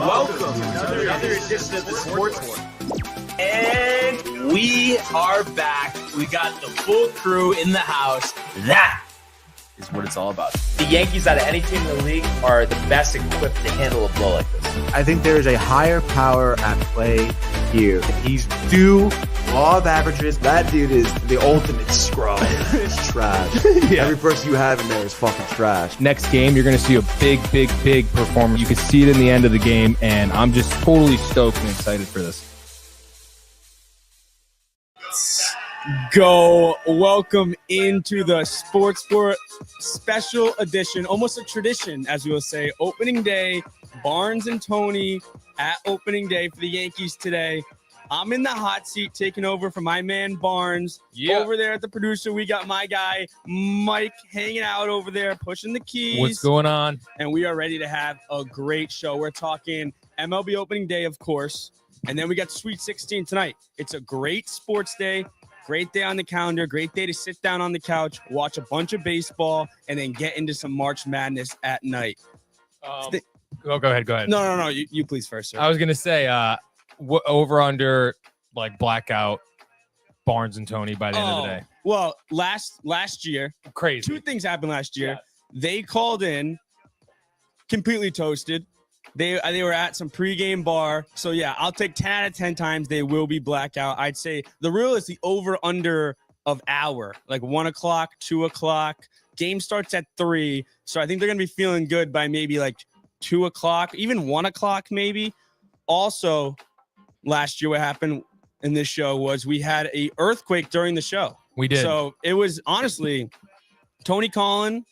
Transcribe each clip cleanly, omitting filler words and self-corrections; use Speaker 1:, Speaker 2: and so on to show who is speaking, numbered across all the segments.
Speaker 1: Welcome to another edition of the Sportsport. And we are back. We got the full crew in the house. That is what it's all about. The Yankees, out of any team in the league, are the best equipped to handle a blow like this.
Speaker 2: I think there is a higher power at play here. He's due law of averages. That dude is the ultimate scrub. It's trash. Yeah. Every person you have in there is fucking trash.
Speaker 3: Next game, you're going to see a big performance. You can see it in the end of the game, and I'm just totally stoked and excited for this.
Speaker 4: Go. Welcome into the Sportsport special edition, almost a tradition, as we will say, opening day. Barnes and Tony at opening day for the Yankees today. I'm in the hot seat taking over for my man Barnes. Over there at the producer, we got my guy Mike hanging out over there, pushing the keys.
Speaker 3: What's going on?
Speaker 4: And we are ready to have a great show. We're talking MLB opening day, of course. And then we got Sweet 16 tonight. It's a great sports day. Great day on the calendar. Great day to sit down on the couch, watch a bunch of baseball, and then get into some March Madness at night.
Speaker 3: Go ahead.
Speaker 4: No. You please first, sir.
Speaker 3: I was going to say over under like blackout Barnes and Tony by the end of the day.
Speaker 4: Well, last year,
Speaker 3: crazy.
Speaker 4: Two things happened last year. Yeah. They called in completely toasted. They were at some pregame bar. So, yeah, I'll take 10 out of 10 times they will be blackout. I'd say the real is the over-under of hour, like 1 o'clock, 2 o'clock. Game starts at 3. So I think they're going to be feeling good by maybe like 2 o'clock, even 1 o'clock maybe. Also, last year what happened in this show was we had a earthquake during the show.
Speaker 3: We did.
Speaker 4: So it was honestly Tony Collin,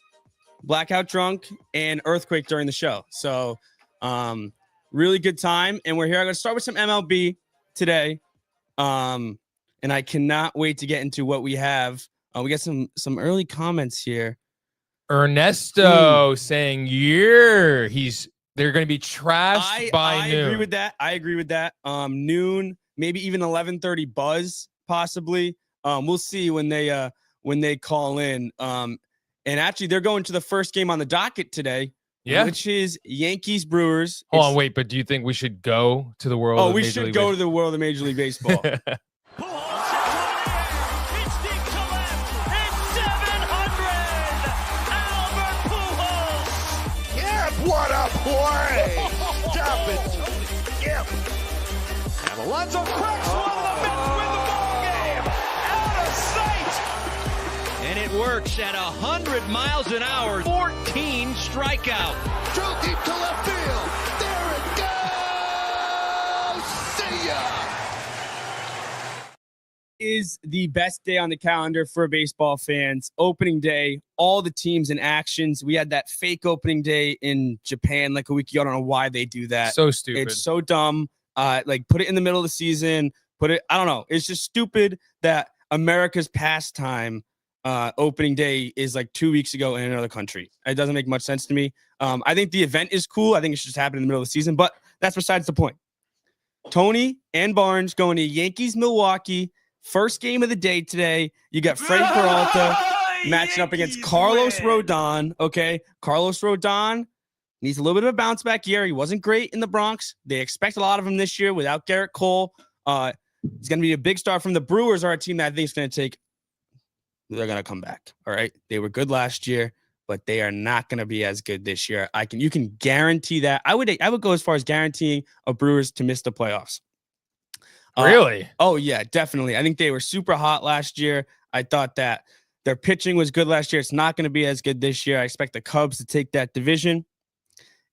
Speaker 4: blackout drunk, and earthquake during the show. So really good time. And we're here. I'm going to start with some MLB today. And I cannot wait to get into what we have. We got some early comments here.
Speaker 3: Ernesto saying, they're going to be trashed by noon.
Speaker 4: I agree with that. Noon, maybe even 11:30 buzz, possibly. We'll see when they call in. And actually, they're going to the first game on the docket today. Yeah, which is Yankees Brewers.
Speaker 3: Hold on, wait, but do you think we should go to the world?
Speaker 4: Oh, we should go to the world of Major League Baseball.
Speaker 5: What a play! Stop it, Tony. Yep. And Alonso cracks one of the Mets win the ball game. Out of sight.
Speaker 6: And it works at 100 miles an hour. 14 strikeout.
Speaker 5: Drove deep to left field. There it goes. See ya.
Speaker 4: Is the best day on the calendar for baseball fans. Opening day, all the teams in actions. We had that fake opening day in Japan like a week ago. I don't know why they do that.
Speaker 3: So stupid.
Speaker 4: It's so dumb. Like put it in the middle of the season. I don't know. It's just stupid that America's pastime opening day is like 2 weeks ago in another country. It doesn't make much sense to me. I think the event is cool. I think it should just happen in the middle of the season, but that's besides the point. Tony and Barnes going to Yankees, Milwaukee. First game of the day today. You got Freddie Peralta matching up against Carlos Rodon. Okay, Carlos Rodon needs a little bit of a bounce back year. He wasn't great in the Bronx. They expect a lot of him this year without Garrett Cole. He's going to be a big star from the Brewers. Are a team that I think is going to take. They're going to come back. All right, they were good last year, but they are not going to be as good this year. You can guarantee that. I would go as far as guaranteeing a Brewers to miss the playoffs.
Speaker 3: Really?
Speaker 4: Oh, yeah, definitely. I think they were super hot last year. I thought that their pitching was good last year. It's not going to be as good this year. I expect the Cubs to take that division.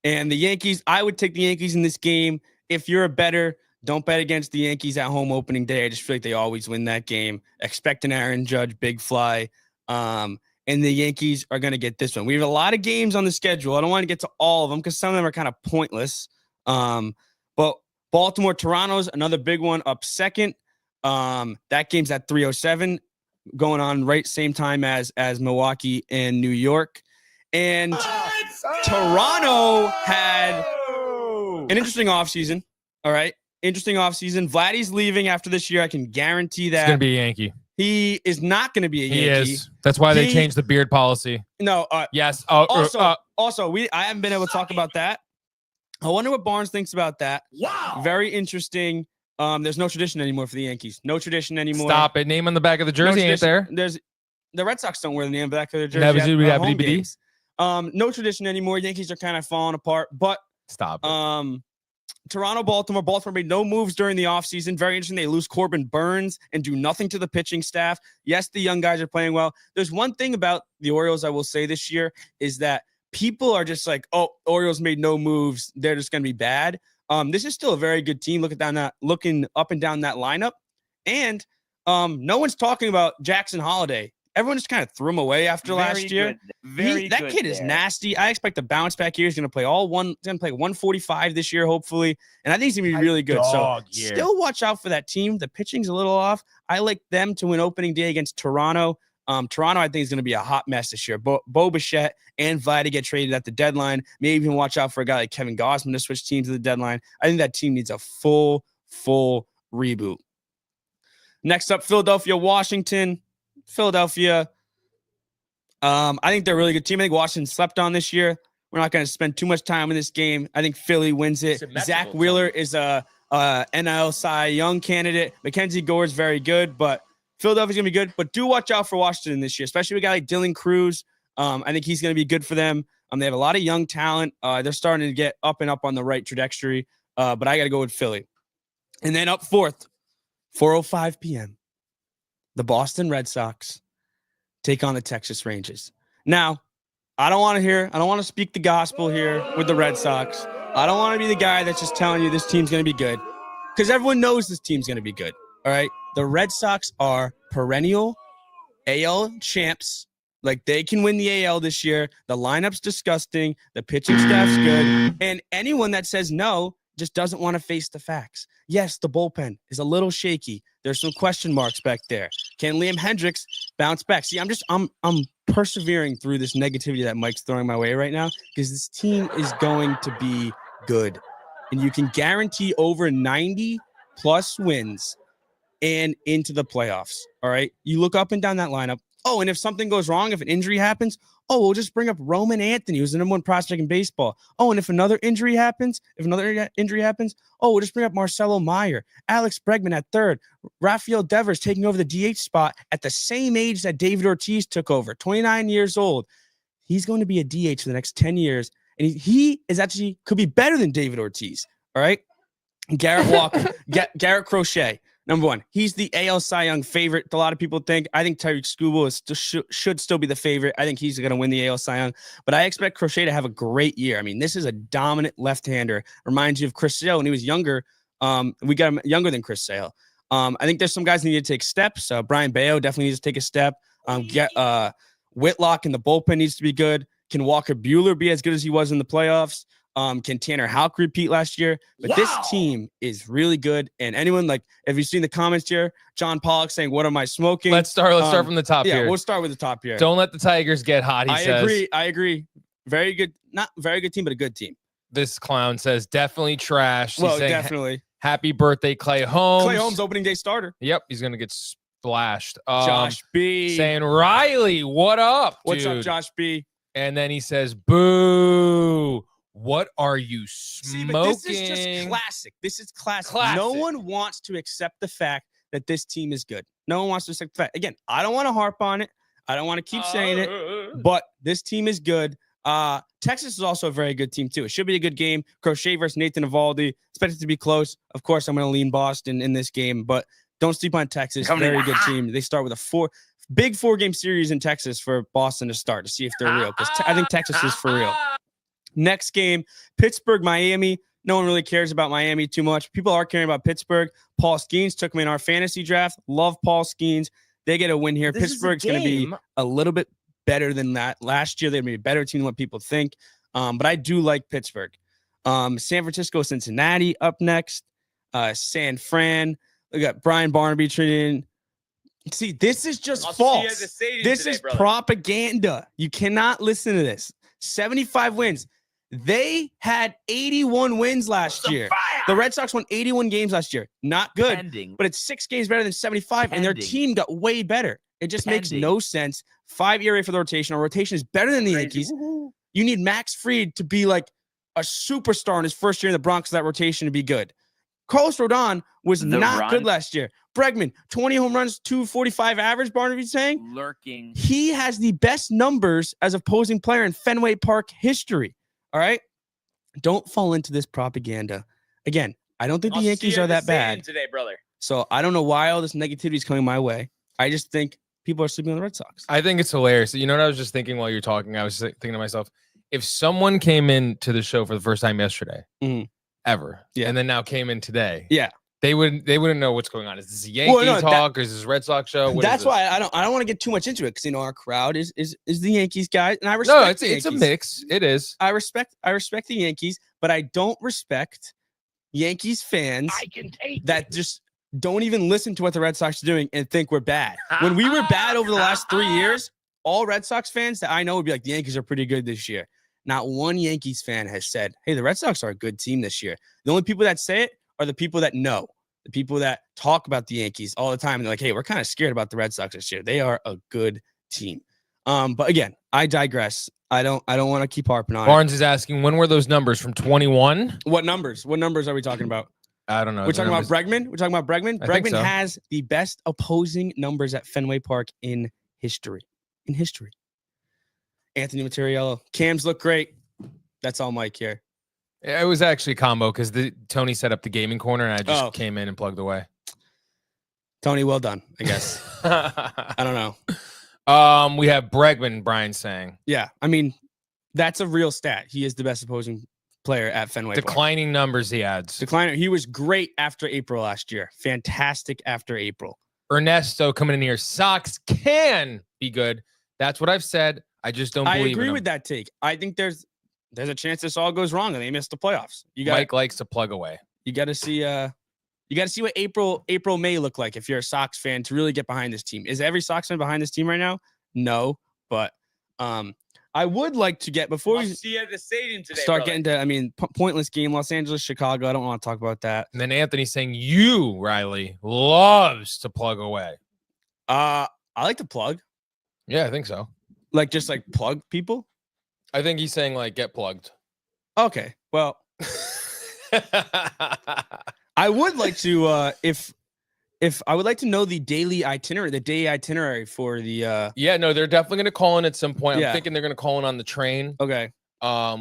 Speaker 4: And the Yankees, I would take the Yankees in this game. If you're a bettor, don't bet against the Yankees at home opening day. I just feel like they always win that game. Expect an Aaron Judge big fly. And the Yankees are going to get this one. We have a lot of games on the schedule. I don't want to get to all of them because some of them are kind of pointless. But Baltimore, Toronto's another big one up second. That game's at 3:07, going on right same time as Milwaukee and New York. And Toronto had an interesting offseason. All right. Interesting offseason. Vladdy's leaving after this year. I can guarantee that.
Speaker 3: He's going to be a Yankee.
Speaker 4: He is not going to be a Yankee.
Speaker 3: He is. That's why they changed the beard policy.
Speaker 4: No.
Speaker 3: Yes.
Speaker 4: Also, I haven't been able to talk about that. I wonder what Barnes thinks about that.
Speaker 1: Wow.
Speaker 4: Very interesting. There's no tradition anymore for the Yankees. No tradition anymore.
Speaker 3: Stop it. Name on the back of the jersey ain't there.
Speaker 4: The Red Sox don't wear the name on the back of their jersey. At home games. No tradition anymore. Yankees are kind of falling apart. But
Speaker 3: stop it.
Speaker 4: Toronto, Baltimore. Baltimore made no moves during the offseason. Very interesting. They lose Corbin Burns and do nothing to the pitching staff. Yes, the young guys are playing well. There's one thing about the Orioles I will say this year is that people are just like, oh, Orioles made no moves. They're just going to be bad. This is still a very good team. Looking up and down that lineup. And no one's talking about Jackson Holiday. Everyone just kind of threw him away after last year. That kid is nasty. I expect a bounce back here. He's going to play He's going to play 145 this year, hopefully. And I think he's going to be really good. So still watch out for that team. The pitching's a little off. I like them to win opening day against Toronto. Toronto, I think, is going to be a hot mess this year. Bo Bichette and Vladdy get traded at the deadline. Maybe even watch out for a guy like Kevin Gausman to switch teams at the deadline. I think that team needs a full reboot. Next up, Philadelphia, Washington. Philadelphia. I think they're a really good team. I think Washington slept on this year. We're not going to spend too much time in this game. I think Philly wins it. Zach Wheeler is a NL Cy Young candidate. Mackenzie Gore is very good, but Philadelphia's going to be good. But do watch out for Washington this year, especially with a guy like Dylan Cruz. I think he's going to be good for them. They have a lot of young talent. They're starting to get up and up on the right trajectory. But I got to go with Philly. And then up fourth, 4:05 p.m., the Boston Red Sox take on the Texas Rangers. Now, I don't want to speak the gospel here with the Red Sox. I don't want to be the guy that's just telling you this team's going to be good, because everyone knows this team's going to be good. All right. The Red Sox are perennial AL champs. Like, they can win the AL this year. The lineup's disgusting. The pitching staff's good. And anyone that says no just doesn't want to face the facts. Yes, the bullpen is a little shaky. There's some question marks back there. Can Liam Hendricks bounce back? See, I'm persevering through this negativity that Mike's throwing my way right now, because this team is going to be good. And you can guarantee over 90 plus wins and into the playoffs. All right. You look up and down that lineup. Oh, and if something goes wrong, if an injury happens, we'll just bring up Roman Anthony, who's the number one prospect in baseball. Oh, and if another injury happens, we'll just bring up Marcelo Meyer, Alex Bregman at third, Rafael Devers taking over the DH spot at the same age that David Ortiz took over, 29 years old. He's going to be a DH for the next 10 years, and he is actually could be better than David Ortiz. All right. Garrett Walker, Garrett Crochet. Number one, he's the AL Cy Young favorite. A lot of people think. I think Tyreek Skubal should still be the favorite. I think he's going to win the AL Cy Young. But I expect Crochet to have a great year. I mean, this is a dominant left-hander. Reminds you of Chris Sale when he was younger. We got him younger than Chris Sale. I think there's some guys that need to take steps. Brian Bayo definitely needs to take a step. Whitlock in the bullpen needs to be good. Can Walker Buehler be as good as he was in the playoffs? Can Tanner Houck repeat last year? But This team is really good. And anyone, like, if you've seen the comments here, John Pollock saying, "What am I smoking?"
Speaker 3: Let's start from the top here.
Speaker 4: We'll start with the top here.
Speaker 3: Don't let the Tigers get hot, he says.
Speaker 4: I agree. Very good. Not very good team, but a good team.
Speaker 3: This clown says definitely trash.
Speaker 4: Well, definitely.
Speaker 3: Happy birthday, Clay Holmes.
Speaker 4: Clay Holmes, opening day starter.
Speaker 3: Yep, he's going to get splashed.
Speaker 4: Josh B.
Speaker 3: Saying, Riley, what up, dude?
Speaker 4: What's up, Josh B?
Speaker 3: And then he says, boo. What are you smoking?
Speaker 4: See, but this is just classic. This is classic. No one wants to accept the fact that this team is good. No one wants to accept the fact. Again, I don't want to harp on it. I don't want to keep saying it, but this team is good. Texas is also a very good team, too. It should be a good game. Crochet versus Nathan Eovaldi. Expect it to be close. Of course, I'm going to lean Boston in this game, but don't sleep on Texas. Very good team. They start with a big 4-game series in Texas for Boston to start to see if they're real, because I think Texas is for real. Next game, Pittsburgh, Miami. No one really cares about Miami too much. People are caring about Pittsburgh. Paul Skeens took me in our fantasy draft. Love Paul Skeens. They get a win here. Pittsburgh's going to be a little bit better than that. Last year, they're going to be a better team than what people think. But I do like Pittsburgh. San Francisco, Cincinnati up next. San Fran. We got Brian Barnaby treating. See, this is just false. This is propaganda. You cannot listen to this. 75 wins. They had 81 wins last year. The Red Sox won 81 games last year. Not good, but it's 6 games better than 75, and their team got way better. It just makes no sense. 5 ERA for the rotation. Our rotation is better than the Yankees. You need Max Fried to be like a superstar in his first year in the Bronx, that rotation to be good. Carlos Rodon was not good last year. Bregman, 20 home runs, 245 average, Barnaby's saying.
Speaker 1: Lurking.
Speaker 4: He has the best numbers as opposing player in Fenway Park history. All right? Don't fall into this propaganda. Again, I don't think the Yankees are that bad
Speaker 1: today, brother.
Speaker 4: So I don't know why all this negativity is coming my way. I just think people are sleeping on the Red Sox.
Speaker 3: I think it's hilarious. You know what I was just thinking while you're talking? I was thinking to myself, if someone came into the show for the first time yesterday, ever, and then now came in today, they wouldn't know what's going on. Is this a Yankee talk or is this a Red Sox show?
Speaker 4: That's why I don't want to get too much into it, because our crowd is the Yankees guys, and I respect.
Speaker 3: No, it's a mix. It is.
Speaker 4: I respect the Yankees, but I don't respect Yankees fans that just don't even listen to what the Red Sox are doing and think we're bad. When we were bad over the last 3 years, all Red Sox fans that I know would be like, the Yankees are pretty good this year. Not one Yankees fan has said, hey, the Red Sox are a good team this year. The only people that say it are the people that know, the people that talk about the Yankees all the time. And they're like, hey, we're kind of scared about the Red Sox this year. They are a good team. But again, I digress. I don't want to keep harping on
Speaker 3: Barnes is asking, when were those numbers from 21?
Speaker 4: What numbers? What numbers are we talking about?
Speaker 3: I don't know.
Speaker 4: We're talking about Bregman. We're talking about Bregman. Bregman has the best opposing numbers at Fenway Park in history. Anthony Materiello. Cams look great. That's all Mike here.
Speaker 3: It was actually a combo because Tony set up the gaming corner and I just came in and plugged away.
Speaker 4: Tony, well done, I guess. I don't know.
Speaker 3: We have Bregman, Brian saying.
Speaker 4: Yeah, I mean, that's a real stat. He is the best opposing player at Fenway Park.
Speaker 3: Declining numbers he adds.
Speaker 4: He was great after April last year. Fantastic after April.
Speaker 3: Ernesto coming in here. Sox can be good. That's what I've said. I just don't believe
Speaker 4: I agree with that take. I think there's a chance this all goes wrong and they miss the playoffs.
Speaker 3: Mike likes to plug away.
Speaker 4: You got to see what April, May look like if you're a Sox fan to really get behind this team. Is every Sox fan behind this team right now? No, but I would like to get before we
Speaker 1: see you at the stadium today.
Speaker 4: Start getting to pointless game, Los Angeles, Chicago. I don't want to talk about that.
Speaker 3: And then Anthony's saying Riley loves to plug away.
Speaker 4: I like to plug.
Speaker 3: Yeah, I think so.
Speaker 4: Just plug people.
Speaker 3: I think he's saying get plugged.
Speaker 4: Okay, well, I would like to if I would like to know the day itinerary for the
Speaker 3: they're definitely going to call in at some point. I'm thinking they're going to call in on the train.
Speaker 4: Okay.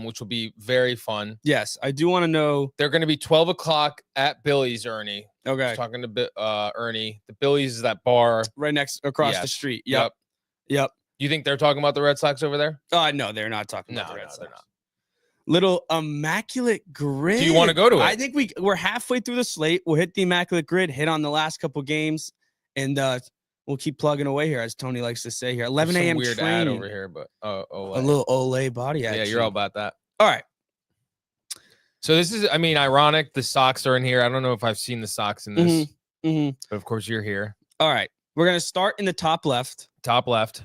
Speaker 3: Which will be very fun.
Speaker 4: Yes, I do want to know.
Speaker 3: They're going to be 12 o'clock at Billy's, Ernie.
Speaker 4: Okay.
Speaker 3: Talking to Ernie. The Billy's is that bar
Speaker 4: right across the street. Yep.
Speaker 3: You think they're talking about the Red Sox over there?
Speaker 4: No, they're not talking about the Red Sox. They're not. Little immaculate grid.
Speaker 3: Do you want to go to it?
Speaker 4: I think we're halfway through the slate. We'll hit the immaculate grid, hit on the last couple games, and we'll keep plugging away here, as Tony likes to say here. 11 a.m.
Speaker 3: weird
Speaker 4: train.
Speaker 3: ad over here, but
Speaker 4: a little Olay body action.
Speaker 3: Yeah, you're all about that.
Speaker 4: All right.
Speaker 3: So this is, ironic. The Sox are in here. I don't know if I've seen the Sox in this, but of course you're here.
Speaker 4: All right. We're going to start in the top left.
Speaker 3: Top left.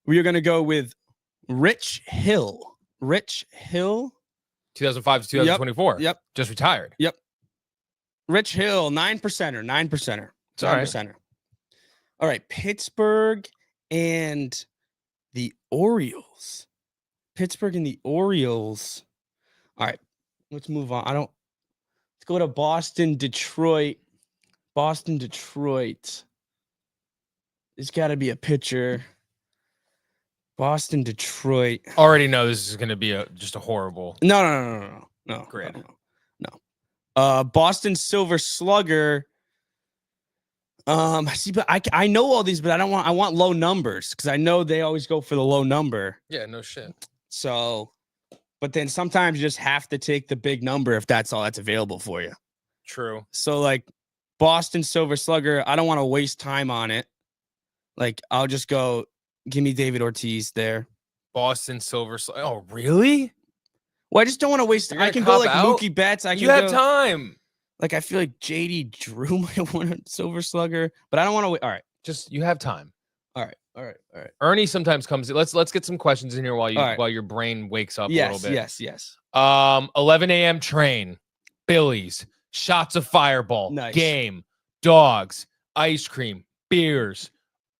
Speaker 4: We are going to go with Rich Hill.
Speaker 3: 2005 to 2024.
Speaker 4: Yep.
Speaker 3: Just retired.
Speaker 4: Yep. Rich Hill, 9%er.
Speaker 3: It's all right.
Speaker 4: All right. Pittsburgh and the Orioles. All right. Let's move on. Let's go to Boston, Detroit. There's got to be a pitcher. Boston, Detroit.
Speaker 3: Already know this is going to be just a horrible.
Speaker 4: No.
Speaker 3: Great.
Speaker 4: No. Boston Silver Slugger. See, but I know all these, but I want low numbers because I know they always go for the low number.
Speaker 3: Yeah, no shit.
Speaker 4: So, but then sometimes you just have to take the big number if that's all that's available for you.
Speaker 3: True.
Speaker 4: So Boston Silver Slugger, I don't want to waste time on it. I'll just go. Give me David Ortiz there.
Speaker 3: Boston Silver Slugger. Oh, really?
Speaker 4: Well, I just don't want to waste. I can go Mookie Betts.
Speaker 3: You have time.
Speaker 4: I feel like JD Drew might want a Silver Slugger, but I don't want to wait. All right.
Speaker 3: Just you have time.
Speaker 4: All right.
Speaker 3: Ernie sometimes comes. Let's get some questions in here while your brain wakes up a little bit.
Speaker 4: Yes.
Speaker 3: 11 a.m. train, Billy's, shots of Fireball,
Speaker 4: nice.
Speaker 3: Game, dogs, ice cream, beers.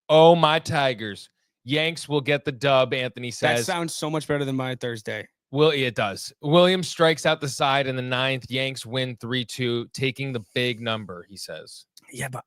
Speaker 3: Oh my Tigers. Yanks will get the dub, Anthony says.
Speaker 4: That sounds so much better than my Thursday.
Speaker 3: It does. Williams strikes out the side in the 9th. Yanks win 3-2, taking the big number, he says.
Speaker 4: Yeah, but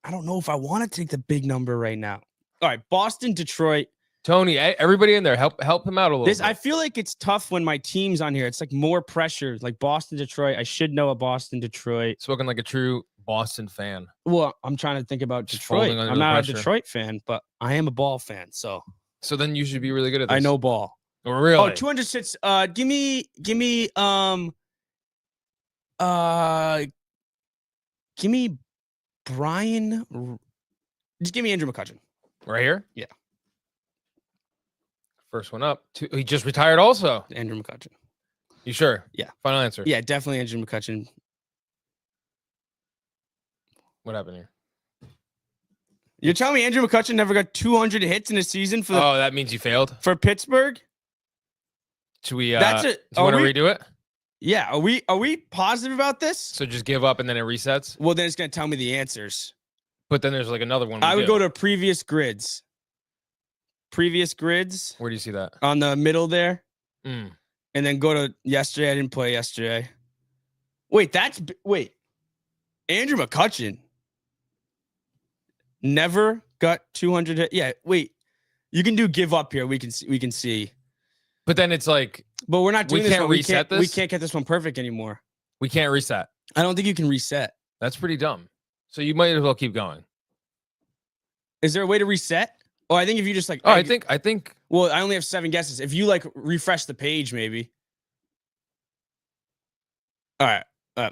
Speaker 4: I don't know if I want to take the big number right now. All right, Boston, Detroit.
Speaker 3: Tony, everybody in there, help him out a little bit.
Speaker 4: I feel like it's tough when my team's on here. It's like more pressure, like Boston, Detroit. I should know a Boston, Detroit.
Speaker 3: Spoken like a true Boston fan.
Speaker 4: Well, I'm trying to think about Detroit. I'm not a Detroit fan, but I am a ball fan. So
Speaker 3: then you should be really good at this.
Speaker 4: I know ball.
Speaker 3: Oh, really?
Speaker 4: Oh, 206. Give me Brian. Just give me Andrew McCutchen.
Speaker 3: Right here?
Speaker 4: Yeah.
Speaker 3: First one up. He just retired also.
Speaker 4: Andrew McCutchen.
Speaker 3: You sure?
Speaker 4: Yeah.
Speaker 3: Final answer.
Speaker 4: Yeah, definitely Andrew McCutchen.
Speaker 3: What happened here?
Speaker 4: You're telling me Andrew McCutchen never got 200 hits in a season for
Speaker 3: that means you failed?
Speaker 4: For Pittsburgh?
Speaker 3: Should we
Speaker 4: That's it.
Speaker 3: Do you want to redo it?
Speaker 4: Yeah. Are we positive about this?
Speaker 3: So just give up and then it resets?
Speaker 4: Well, then it's gonna tell me the answers.
Speaker 3: But then there's like another one.
Speaker 4: I would go to previous grids. Previous grids.
Speaker 3: Where do you see that?
Speaker 4: On the middle there.
Speaker 3: Mm.
Speaker 4: And then go to yesterday. I didn't play yesterday. Wait. Andrew McCutchen never got 200 hit. Yeah, wait. You can do give up here. We can see.
Speaker 3: But then it's like,
Speaker 4: but we're not doing this.
Speaker 3: We
Speaker 4: can't get this one perfect anymore.
Speaker 3: We can't reset.
Speaker 4: I don't think you can reset.
Speaker 3: That's pretty dumb. So you might as well keep going.
Speaker 4: Is there a way to reset? Oh, I think if you just like.
Speaker 3: Oh, I think.
Speaker 4: Well, I only have 7 guesses. If you like refresh the page, maybe. All right.
Speaker 3: I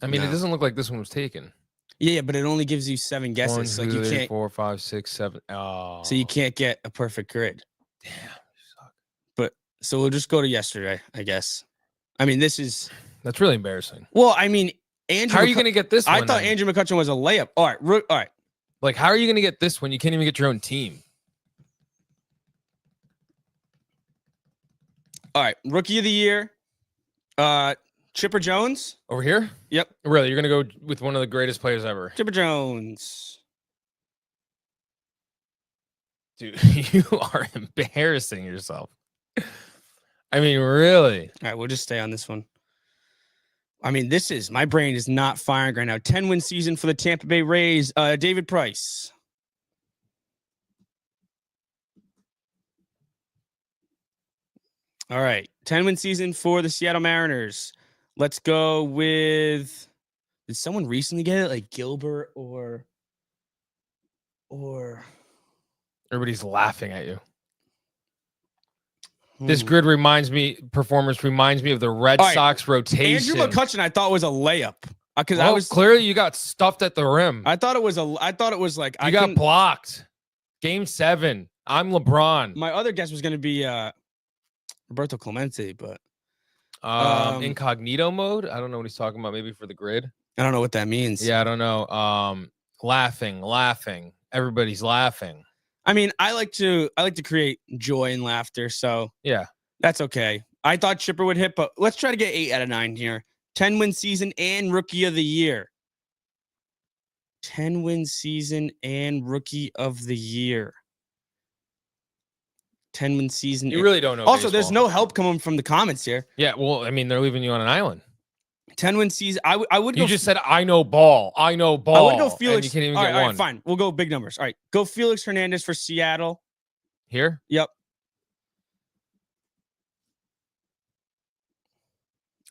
Speaker 3: mean, It doesn't look like this one was taken.
Speaker 4: Yeah, but it only gives you 7 guesses.
Speaker 3: 1, 2,
Speaker 4: like you
Speaker 3: 3,
Speaker 4: can't.
Speaker 3: 4, 5, 6, 7. Oh.
Speaker 4: So you can't get a perfect grid.
Speaker 3: Damn. You suck.
Speaker 4: But so we'll just go to yesterday, I guess. I mean,
Speaker 3: that's really embarrassing.
Speaker 4: Well, I mean, Andrew.
Speaker 3: How are you going to get this one?
Speaker 4: I thought Andrew McCutchen was a layup. All right.
Speaker 3: Like, how are you going to get this when you can't even get your own team?
Speaker 4: All right. Rookie of the year. Chipper Jones.
Speaker 3: Over here?
Speaker 4: Yep.
Speaker 3: Really? You're going to go with one of the greatest players ever?
Speaker 4: Chipper Jones.
Speaker 3: Dude, you are embarrassing yourself. I mean, really?
Speaker 4: All right. We'll just stay on this one. I mean, my brain is not firing right now. 10-win season for the Tampa Bay Rays. David Price. All right. 10-win season for the Seattle Mariners. Let's go with. Did someone recently get it? Like Gilbert or.
Speaker 3: Everybody's laughing at you. This grid performance reminds me of the Red Sox rotation.
Speaker 4: Andrew McCutchen, I thought was a layup because
Speaker 3: clearly you got stuffed at the rim.
Speaker 4: I thought it was like
Speaker 3: you got blocked. Game 7. I'm LeBron.
Speaker 4: My other guess was going to be Roberto Clemente, but
Speaker 3: incognito mode. I don't know what he's talking about. Maybe for the grid.
Speaker 4: I don't know what that means.
Speaker 3: Yeah, I don't know. Laughing. Everybody's laughing.
Speaker 4: I mean, I like to create joy and laughter, so
Speaker 3: yeah,
Speaker 4: that's okay. I thought Chipper would hit, but let's try to get 8 out of 9 here. 10-win season and rookie of the year. 10-win season and rookie of the year. 10-win season.
Speaker 3: You really don't know.
Speaker 4: Also, there's no help coming from the comments here.
Speaker 3: Yeah, well, I mean, they're leaving you on an island.
Speaker 4: 10-win season. I would go.
Speaker 3: You just said, I know ball. I would
Speaker 4: go Felix.
Speaker 3: You can't even
Speaker 4: all
Speaker 3: get
Speaker 4: right,
Speaker 3: one.
Speaker 4: All right, fine. We'll go big numbers. All right. Go Felix Hernandez for Seattle.
Speaker 3: Here?
Speaker 4: Yep.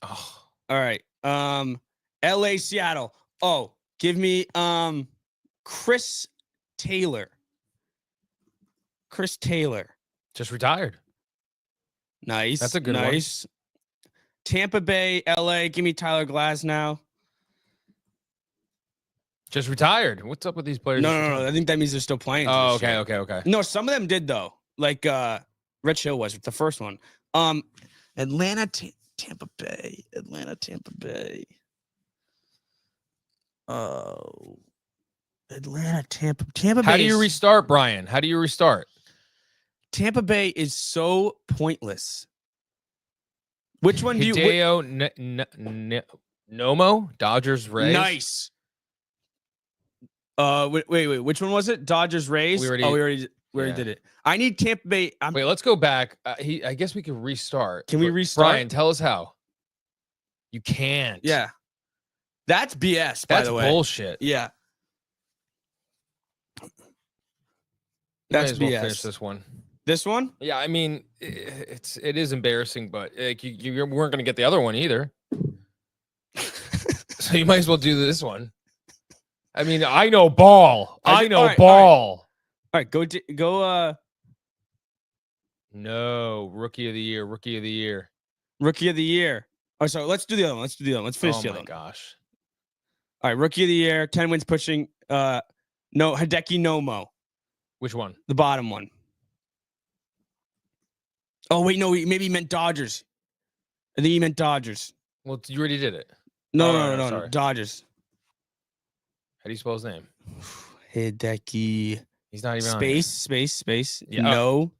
Speaker 3: Oh.
Speaker 4: All right. LA, Seattle. Oh, give me Chris Taylor. Chris Taylor.
Speaker 3: Just retired.
Speaker 4: Nice.
Speaker 3: That's a good one.
Speaker 4: Tampa Bay, LA. Give me Tyler Glasnow.
Speaker 3: Just retired. What's up with these players?
Speaker 4: No. I think that means they're still playing.
Speaker 3: Oh, okay.
Speaker 4: No, some of them did though. Like Rich Hill was the first one. Atlanta, Tampa Bay. Oh, Atlanta, Tampa Bay.
Speaker 3: How do you restart, Brian? How do you restart?
Speaker 4: Tampa Bay is so pointless. Which one do you?
Speaker 3: Hideo Nomo, Dodgers, Rays.
Speaker 4: Nice. Wait. Which one was it? Dodgers, Rays.
Speaker 3: We already
Speaker 4: where he did it. I need Tampa Bay.
Speaker 3: Wait, let's go back. I guess we could restart.
Speaker 4: Can we restart?
Speaker 3: Brian, tell us how. You can't.
Speaker 4: Yeah. That's BS, by the way.
Speaker 3: That's bullshit.
Speaker 4: Yeah.
Speaker 3: That's
Speaker 4: That's
Speaker 3: BS.
Speaker 4: BS.
Speaker 3: Finish this one.
Speaker 4: This one?
Speaker 3: Yeah, I mean, it is embarrassing, but like, you weren't going to get the other one either. So you might as well do this one. I mean, I know ball. I know ball.
Speaker 4: All right, go.
Speaker 3: No, rookie of the year.
Speaker 4: Rookie of the year. Oh, sorry. Let's do the other one. Let's finish the other one.
Speaker 3: Oh my gosh.
Speaker 4: All right, rookie of the year. 10 wins pushing. No, Hideki Nomo.
Speaker 3: Which one?
Speaker 4: The bottom one. Oh wait, no. Maybe he meant Dodgers. I think he meant Dodgers.
Speaker 3: Well, you already did it.
Speaker 4: No. Dodgers.
Speaker 3: How do you spell his name?
Speaker 4: Hideki.
Speaker 3: He's not even on here.
Speaker 4: Space.
Speaker 3: Yeah.
Speaker 4: No.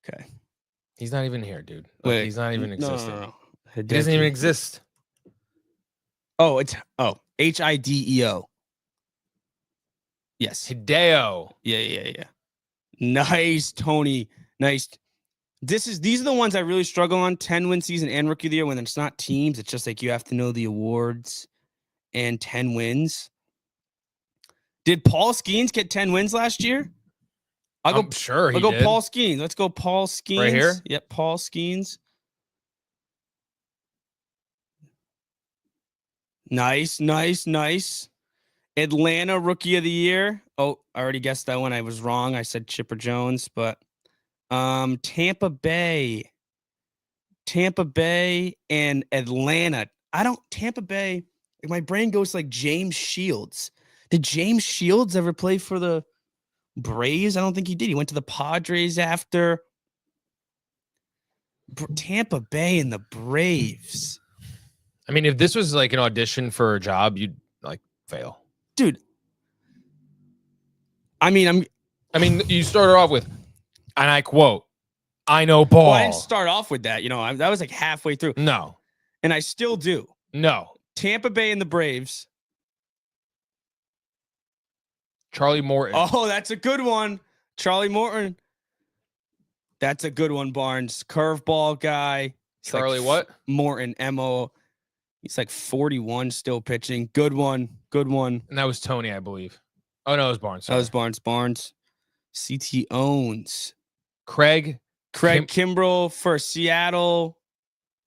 Speaker 4: Okay.
Speaker 3: He's not even here, dude.
Speaker 4: Wait.
Speaker 3: He's not even existing.
Speaker 4: No.
Speaker 3: He doesn't even exist.
Speaker 4: Oh, it's Hideo. Yes.
Speaker 3: Hideo.
Speaker 4: Yeah. Nice, Tony. Nice. These are the ones I really struggle on. 10-win season and rookie of the year when it's not teams. It's just like you have to know the awards and 10 wins. Did Paul Skeens get 10 wins last year?
Speaker 3: I'm sure he
Speaker 4: I'll go
Speaker 3: did.
Speaker 4: Paul Skeens. Let's go Paul Skeens.
Speaker 3: Right here?
Speaker 4: Yep, Paul Skeens. Nice. Atlanta rookie of the year. Oh, I already guessed that one. I was wrong. I said Chipper Jones, but Tampa Bay and Atlanta. Tampa Bay, my brain goes like James Shields. Did James Shields ever play for the Braves? I don't think he did. He went to the Padres after. Tampa Bay and the Braves.
Speaker 3: I mean, if this was like an audition for a job, you'd like fail.
Speaker 4: Dude. I mean,
Speaker 3: you started off with, and I quote, I know ball.
Speaker 4: Well, I didn't start off with that. That was like halfway through.
Speaker 3: No.
Speaker 4: And I still do.
Speaker 3: No.
Speaker 4: Tampa Bay and the Braves.
Speaker 3: Charlie Morton.
Speaker 4: Oh, that's a good one. Charlie Morton. That's a good one, Barnes. Curveball guy.
Speaker 3: Charlie what?
Speaker 4: Morton, M-O. He's like 41 still pitching. Good one.
Speaker 3: And that was Tony, I believe. Oh, no, it was Barnes. Sorry.
Speaker 4: That was Barnes. CT owns.
Speaker 3: Craig
Speaker 4: Kimbrell for Seattle.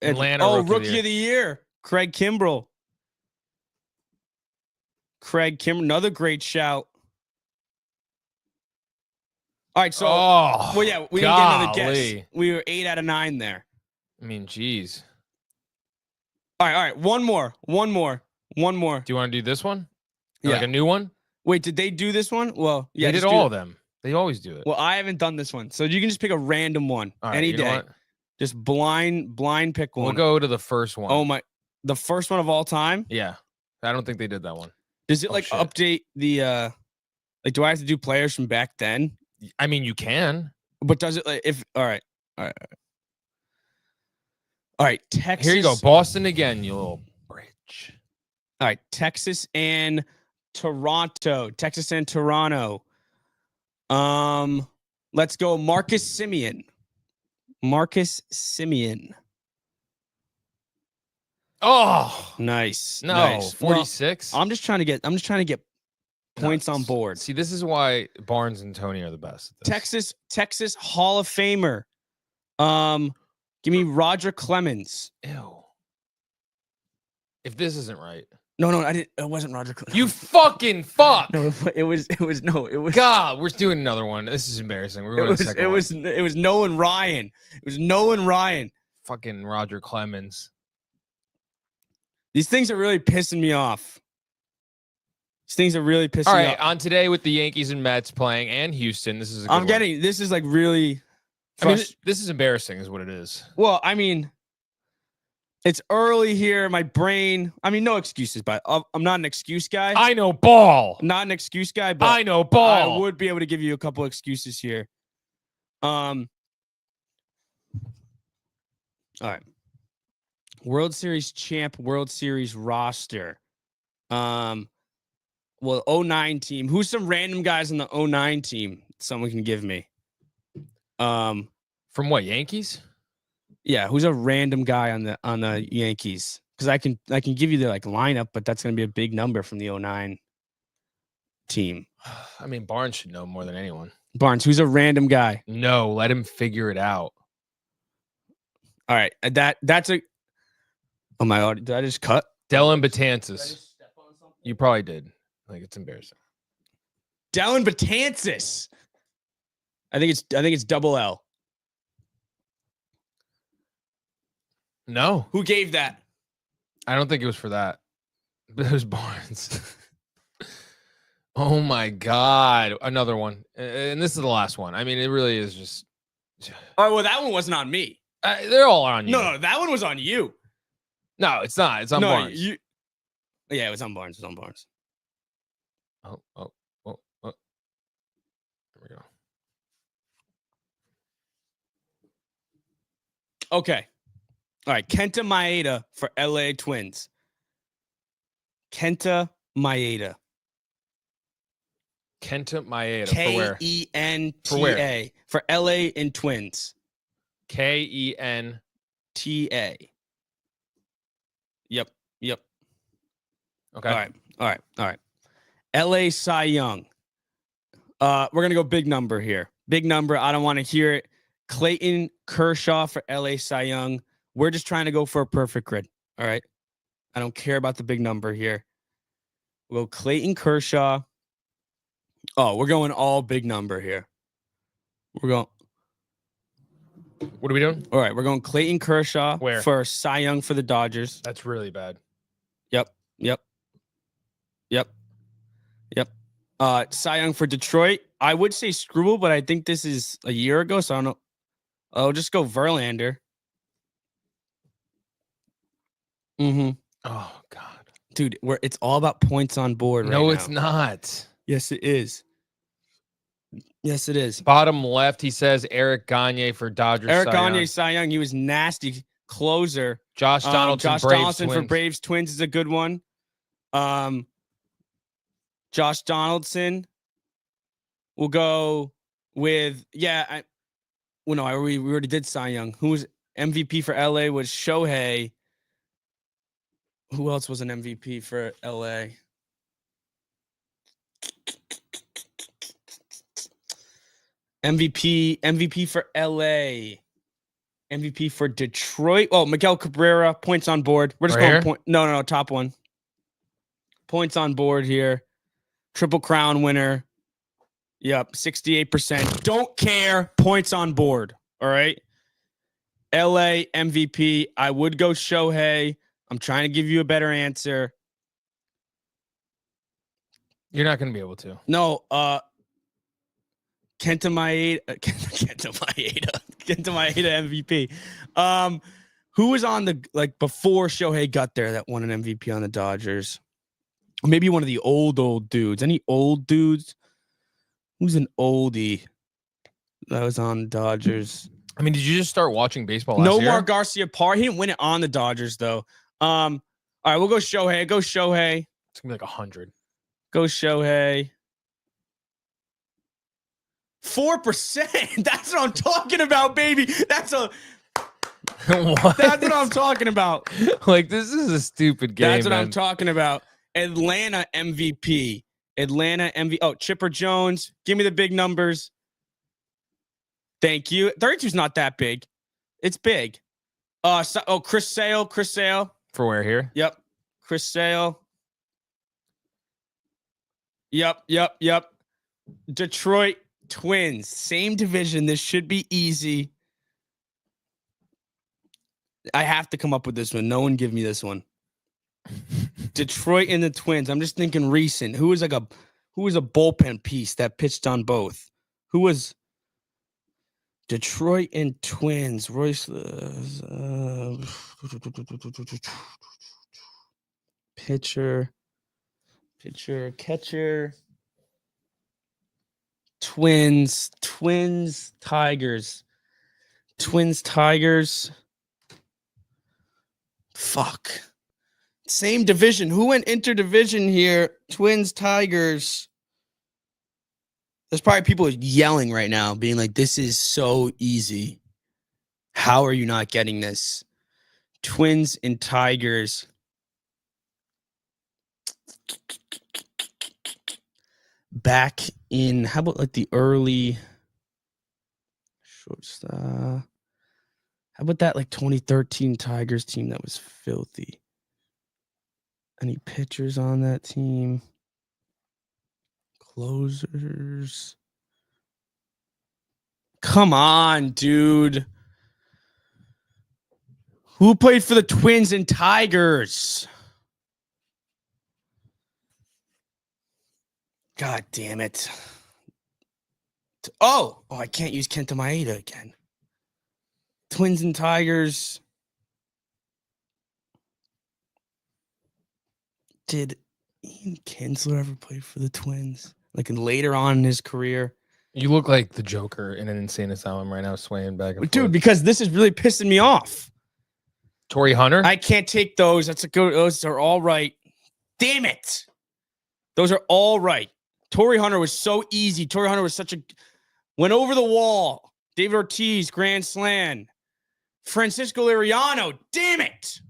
Speaker 3: Atlanta.
Speaker 4: Rookie of the year. Craig Kimbrell. Another great shout. All right, so we didn't get another guess. We were 8 out of 9 there.
Speaker 3: I mean, geez.
Speaker 4: All right. One more.
Speaker 3: Do you want to do this one?
Speaker 4: Yeah.
Speaker 3: Like a new one?
Speaker 4: Wait, did they do this one? Well, yeah,
Speaker 3: they did all of them. They always do it.
Speaker 4: Well, I haven't done this one, so you can just pick a random one any day. Just blind pick one.
Speaker 3: We'll go to the first one.
Speaker 4: Oh my, the first one of all time.
Speaker 3: Yeah, I don't think they did that one.
Speaker 4: Does it update the like? Do I have to do players from back then?
Speaker 3: I mean, you can.
Speaker 4: But does it all right. Texas.
Speaker 3: Here you go, Boston again, you little bitch.
Speaker 4: All right, Texas and Toronto. Let's go Marcus Semien.
Speaker 3: Oh,
Speaker 4: nice.
Speaker 3: No, 46.
Speaker 4: Well, I'm just trying to get points on board.
Speaker 3: See, this is why Barnes and Tony are the best.
Speaker 4: Texas Hall of Famer. Give me Roger Clemens.
Speaker 3: Ew. If this isn't right.
Speaker 4: No, I didn't. It wasn't Roger Clemens.
Speaker 3: You fucking fuck.
Speaker 4: No, it was.
Speaker 3: God, we're doing another one. This is embarrassing. We're going to the second one.
Speaker 4: It was Noah and Ryan.
Speaker 3: Fucking Roger Clemens.
Speaker 4: These things are really pissing me off. All right,
Speaker 3: on today with the Yankees and Mets playing and Houston, this is a good one.
Speaker 4: This is like really.
Speaker 3: I mean, this is embarrassing, is what it is.
Speaker 4: Well, I mean, it's early here. My brain. I mean, no excuses, but I'm not an excuse guy.
Speaker 3: I know ball.
Speaker 4: I'm not an excuse guy, but
Speaker 3: I know ball.
Speaker 4: I would be able to give you a couple excuses here. All right. World Series champ, World Series roster. Well, Well, 09 team. Who's some random guys on the 09 team? Someone can give me.
Speaker 3: From what, Yankees?
Speaker 4: Yeah, who's a random guy on the Yankees? Because I can give you the lineup, but that's gonna be a big number from the 09 team.
Speaker 3: I mean, Barnes should know more than anyone.
Speaker 4: Barnes, who's a random guy?
Speaker 3: No, let him figure it out.
Speaker 4: All right, that's a. Oh my God, did I just cut?
Speaker 3: Dellin Betances. You probably did. It's embarrassing.
Speaker 4: Dellin Betances. I think it's double L.
Speaker 3: No.
Speaker 4: Who gave that?
Speaker 3: I don't think it was for that. But it was Barnes. Oh my God. Another one. And this is the last one. I mean, it really is just.
Speaker 4: Oh, well, that one wasn't on me.
Speaker 3: They're all on you.
Speaker 4: No, that one was on you.
Speaker 3: No, it's not. It's on Barnes.
Speaker 4: Yeah, it was on Barnes. It was on Barnes.
Speaker 3: Oh. There we go.
Speaker 4: Okay. All right. Kenta Maeda for LA Twins. Kenta Maeda.
Speaker 3: Kenta Maeda. For where?
Speaker 4: Kenta. For LA and Twins.
Speaker 3: Kenta.
Speaker 4: Yep.
Speaker 3: Okay.
Speaker 4: All right. LA Cy Young. We're going to go big number here. Big number. I don't want to hear it. Clayton Kershaw for LA Cy Young. We're just trying to go for a perfect grid. All right. I don't care about the big number here. We'll go Clayton Kershaw. Oh, we're going all big number here. We're going.
Speaker 3: What are we doing?
Speaker 4: All right. We're going Clayton Kershaw
Speaker 3: Where?
Speaker 4: for Cy Young for the Dodgers.
Speaker 3: That's really bad.
Speaker 4: Yep. Cy Young for Detroit. I would say Struble, but I think this is a year ago, so I don't know. I'll just go Verlander.
Speaker 3: Oh God,
Speaker 4: dude, it's all about points on board.
Speaker 3: No,
Speaker 4: right
Speaker 3: it's
Speaker 4: now.
Speaker 3: not.
Speaker 4: Yes, it is. Yes, it is.
Speaker 3: Bottom left, he says Eric Gagne for Dodgers.
Speaker 4: Eric Gagne, Cy Young. He was nasty closer.
Speaker 3: Josh Donaldson,
Speaker 4: for Braves Twins is a good one. Josh Donaldson. We'll go with we already did Cy Young. Who was MVP for LA was Shohei. Who else was an MVP for LA? MVP for LA. MVP for Detroit. Oh, Miguel Cabrera, points on board. We're just going point. No, top one. Points on board here. Triple Crown winner. Yep, 68%. Don't care. Points on board. All right. LA MVP. I would go Shohei. I'm trying to give you a better answer.
Speaker 3: You're not going to be able to.
Speaker 4: No, Kenta Maeda MVP. Who was on the before Shohei got there that won an MVP on the Dodgers? Or maybe one of the old dudes. Any old dudes? Who's an oldie that was on the Dodgers?
Speaker 3: I mean, did you just start watching baseball last year?
Speaker 4: Nomar Garcia Parr. He didn't win it on the Dodgers though. All right, we'll go Shohei. Go Shohei.
Speaker 3: It's gonna be like 100.
Speaker 4: Go Shohei. 4%. That's what I'm talking about, baby. That's what I'm talking about.
Speaker 3: This is a stupid game.
Speaker 4: That's what I'm talking about. Atlanta MVP. Oh, Chipper Jones. Give me the big numbers. Thank you. 32's not that big. It's big. Chris Sale.
Speaker 3: For where here?
Speaker 4: Yep. Chris Sale. Yep. Detroit Twins. Same division. This should be easy. I have to come up with this one. No one give me this one. Detroit and the Twins. I'm just thinking recent. Who was a bullpen piece that pitched on both? Who was Detroit and Twins? Royce pitcher, catcher. Twins, Tigers. Fuck. Same division. Who went interdivision here? Twins, Tigers. There's probably people yelling right now, being like, this is so easy. How are you not getting this? Twins and Tigers. Back in, how about like the early shortstop? How about that like 2013 Tigers team that was filthy? Any pitchers on that team? Closers. Come on, dude. Who played for the Twins and Tigers? God damn it. Oh, I can't use Kenta Maeda again. Twins and Tigers. Did Ian Kinsler ever play for the Twins? Like later on in his career?
Speaker 3: You look like the Joker in an insane asylum right now, swaying back and forth.
Speaker 4: Dude, because this is really pissing me off.
Speaker 3: Torrey Hunter?
Speaker 4: I can't take those. Those are all right. Damn it. Those are all right. Torrey Hunter was so easy. Torrey Hunter was such a... Went over the wall. David Ortiz, Grand Slam. Francisco Liriano. Damn it.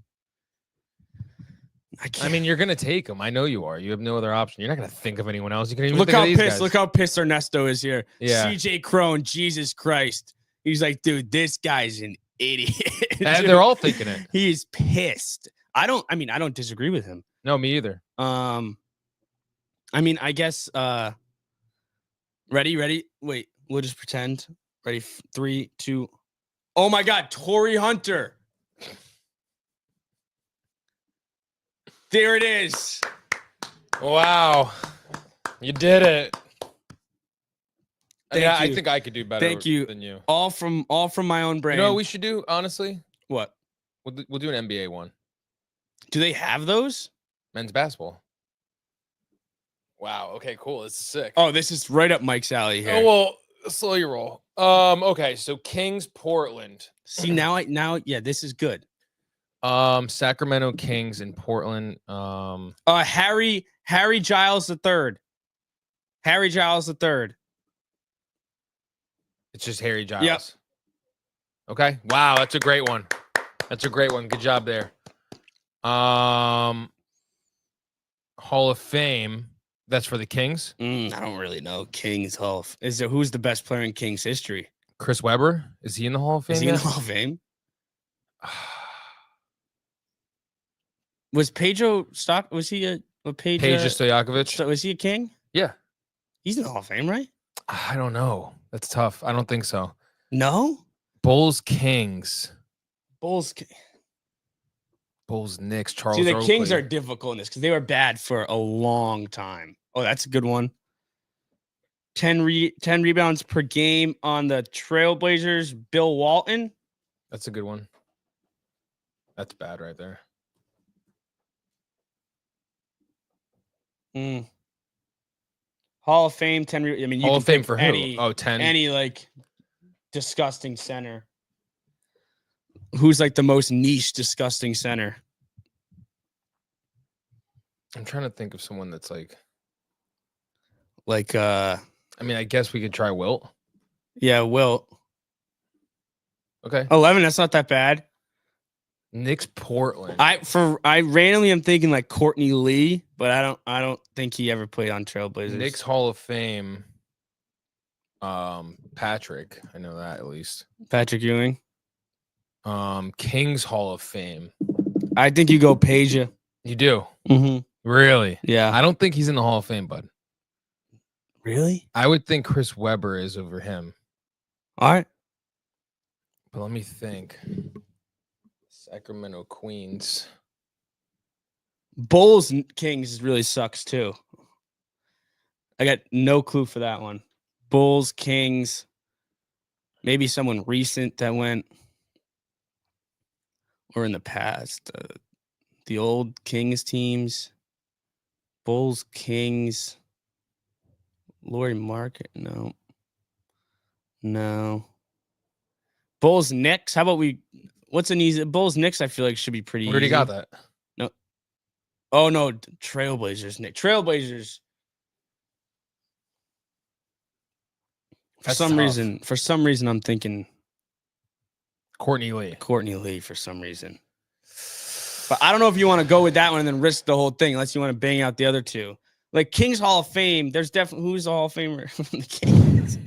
Speaker 3: I mean, you're going to take him. I know you are. You have no other option. You're not going to think of anyone else. You can even
Speaker 4: look
Speaker 3: think
Speaker 4: how
Speaker 3: of these
Speaker 4: pissed.
Speaker 3: guys.
Speaker 4: Look how pissed Ernesto is here.
Speaker 3: Yeah.
Speaker 4: CJ Crone, Jesus Christ. He's like, dude, this guy's an idiot.
Speaker 3: And they're all thinking it.
Speaker 4: He's pissed. I don't disagree with him.
Speaker 3: No, me either.
Speaker 4: I mean, I guess ready? Wait, we'll just pretend. Ready? 3, 2. Oh my God, Torrey Hunter. There it is.
Speaker 3: Wow. You did it.
Speaker 4: Thank
Speaker 3: Yeah,
Speaker 4: you.
Speaker 3: I think I could do better than you.
Speaker 4: All from my own brain.
Speaker 3: You know what we should do, honestly?
Speaker 4: What?
Speaker 3: We'll do an NBA one.
Speaker 4: Do they have those?
Speaker 3: Men's basketball. Wow. Okay, cool. This is sick.
Speaker 4: Oh, this is right up Mike's alley here.
Speaker 3: Oh, well, slow your roll. Okay, so Kings, Portland.
Speaker 4: See, yeah, this is good.
Speaker 3: Sacramento Kings in Portland.
Speaker 4: Harry Giles III. Harry Giles III.
Speaker 3: It's just Harry Giles.
Speaker 4: Yep.
Speaker 3: Okay. Wow, that's a great one. Good job there. Hall of Fame. That's for the Kings.
Speaker 4: I don't really know. Kings Hall. Who's the best player in Kings history?
Speaker 3: Chris Webber. Is he in the Hall of Fame?
Speaker 4: Is he in the Hall of Fame? Was Pedro Stock? Was he a
Speaker 3: Peja Stojakovic?
Speaker 4: Was he a King?
Speaker 3: Yeah.
Speaker 4: He's in the Hall of Fame, right?
Speaker 3: I don't know. That's tough. I don't think so.
Speaker 4: No.
Speaker 3: Bulls Kings.
Speaker 4: Bulls
Speaker 3: Knicks. Charles.
Speaker 4: See, the
Speaker 3: Oakley.
Speaker 4: Kings are difficult in this because they were bad for a long time. Oh, that's a good one. 10 rebounds per game on the Trailblazers. Bill Walton.
Speaker 3: That's a good one. That's bad right there.
Speaker 4: Hall of Fame, 10. I mean, you
Speaker 3: Hall
Speaker 4: can
Speaker 3: of Fame
Speaker 4: pick
Speaker 3: for
Speaker 4: any,
Speaker 3: who? Oh, 10.
Speaker 4: Any like disgusting center. Who's like the most niche disgusting center?
Speaker 3: I'm trying to think of someone that's like
Speaker 4: I
Speaker 3: mean, I guess we could try Wilt.
Speaker 4: Yeah, Wilt.
Speaker 3: Okay.
Speaker 4: 11, that's not that bad.
Speaker 3: Knicks Portland.
Speaker 4: I randomly am thinking like Courtney Lee, but I don't think he ever played on Trailblazers.
Speaker 3: Knicks Hall of Fame. Patrick, I know that at least.
Speaker 4: Patrick Ewing.
Speaker 3: Kings Hall of Fame.
Speaker 4: I think you go Peja.
Speaker 3: You do?
Speaker 4: Mm-hmm.
Speaker 3: Really?
Speaker 4: Yeah.
Speaker 3: I don't think he's in the Hall of Fame, bud.
Speaker 4: Really?
Speaker 3: I would think Chris Webber is over him.
Speaker 4: All right.
Speaker 3: But let me think. Sacramento Queens.
Speaker 4: Bulls Kings really sucks too. I got no clue for that one. Bulls Kings. Maybe someone recent that went, or in the past. The old Kings teams. Bulls Kings. Laurie Market. No. Bulls Knicks. How about what's an easy Bulls Knicks? I feel like should be pretty
Speaker 3: We already
Speaker 4: easy.
Speaker 3: got that.
Speaker 4: No. Oh no, Trailblazers, Nick. Trailblazers. For
Speaker 3: That's
Speaker 4: some
Speaker 3: tough.
Speaker 4: reason, I'm thinking
Speaker 3: Courtney Lee.
Speaker 4: Courtney Lee for some reason. But I don't know if you want to go with that one and then risk the whole thing, unless you want to bang out the other two. Like Kings Hall of Fame, there's definitely who's the Hall of Famer from the Kings.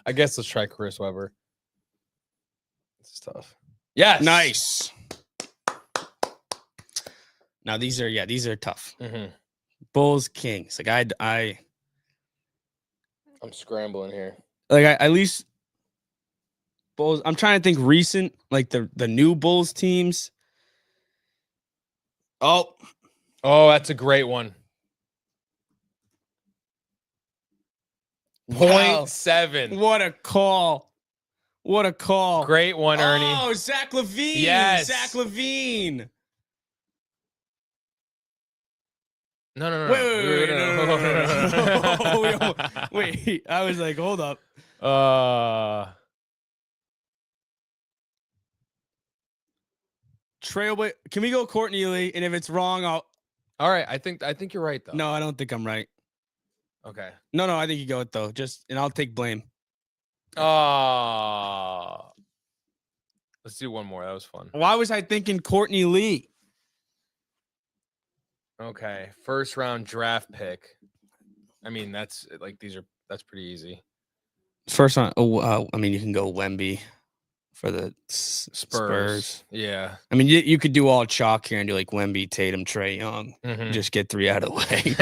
Speaker 3: I guess let's try Chris Webber. This is tough.
Speaker 4: Yes. Nice. Now these are tough.
Speaker 3: Mm-hmm.
Speaker 4: Bulls, Kings. Like I'm
Speaker 3: scrambling here.
Speaker 4: Like at least Bulls. I'm trying to think recent, like the new Bulls teams. Oh,
Speaker 3: that's a great one.
Speaker 4: Wow.
Speaker 3: 0.7.
Speaker 4: What a call. What a call.
Speaker 3: Great one, Ernie.
Speaker 4: Oh, Zach LaVine.
Speaker 3: Yes.
Speaker 4: Zach LaVine.
Speaker 3: No.
Speaker 4: Wait, I was like, hold up. Trailway. Can we go Courtney Lee? And if it's wrong, I'll.
Speaker 3: All right. I think you're right though.
Speaker 4: No, I don't think I'm right.
Speaker 3: Okay.
Speaker 4: No, I think you go it though. And I'll take blame.
Speaker 3: Let's do one more. That was fun.
Speaker 4: Why was I thinking Courtney Lee?
Speaker 3: Okay. First round draft pick. I mean, that's pretty easy.
Speaker 4: First round. I mean, you can go Wemby for the Spurs.
Speaker 3: Yeah.
Speaker 4: I mean, you could do all chalk here and do like Wemby, Tatum, Trae Young.
Speaker 3: Mm-hmm.
Speaker 4: Just get 3 out of the way.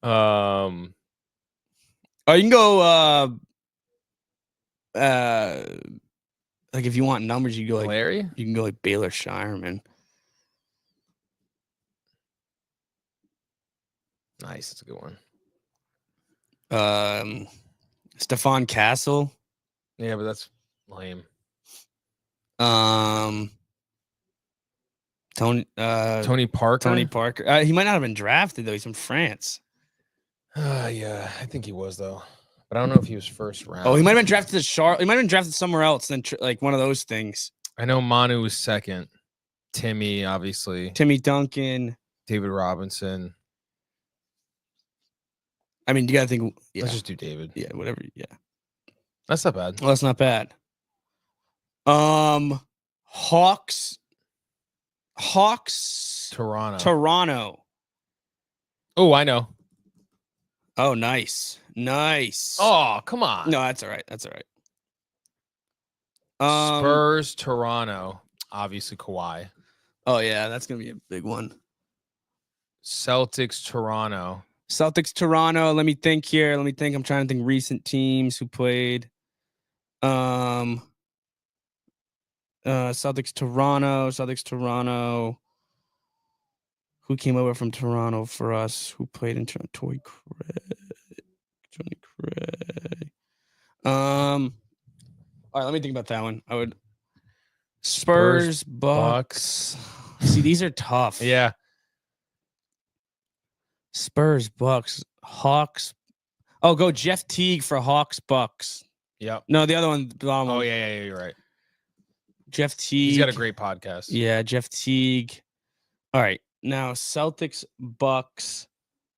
Speaker 4: Oh, you can go like if you want numbers, you go like
Speaker 3: Larry?
Speaker 4: You can go like Baylor Shireman.
Speaker 3: Nice, that's a good
Speaker 4: one. Stephon Castle.
Speaker 3: Yeah, but that's lame.
Speaker 4: Tony Parker.
Speaker 3: Tony
Speaker 4: Parker. He might not have been drafted though. He's from France.
Speaker 3: Yeah, I think he was though, but I don't know if he was first round.
Speaker 4: Oh, he might have been drafted to Charlotte. He might have been drafted somewhere else than like one of those things.
Speaker 3: I know Manu was second. Timmy, obviously.
Speaker 4: Timmy Duncan.
Speaker 3: David Robinson.
Speaker 4: I mean, you gotta think. Yeah.
Speaker 3: Let's just do David.
Speaker 4: Yeah, whatever. Yeah,
Speaker 3: that's not bad.
Speaker 4: Well, that's not bad. Hawks. Toronto.
Speaker 3: Oh, I know.
Speaker 4: Oh, nice.
Speaker 3: Oh, come on.
Speaker 4: No, that's all right.
Speaker 3: Spurs, Toronto. Obviously, Kawhi.
Speaker 4: Oh, yeah, that's going to be a big one.
Speaker 3: Celtics, Toronto.
Speaker 4: Let me think here. I'm trying to think recent teams who played. Celtics, Toronto. Who came over from Toronto for us? Who played in Toronto? Johnny Craig. All right, let me think about that one. I would Spurs, Bucks. See, these are tough.
Speaker 3: Yeah.
Speaker 4: Spurs, Bucks, Hawks. Oh, go Jeff Teague for Hawks, Bucks.
Speaker 3: Yep.
Speaker 4: No, the other one.
Speaker 3: Oh, yeah, you're right.
Speaker 4: Jeff Teague.
Speaker 3: He's got a great podcast.
Speaker 4: Yeah, Jeff Teague. All right. Now, Celtics, Bucks.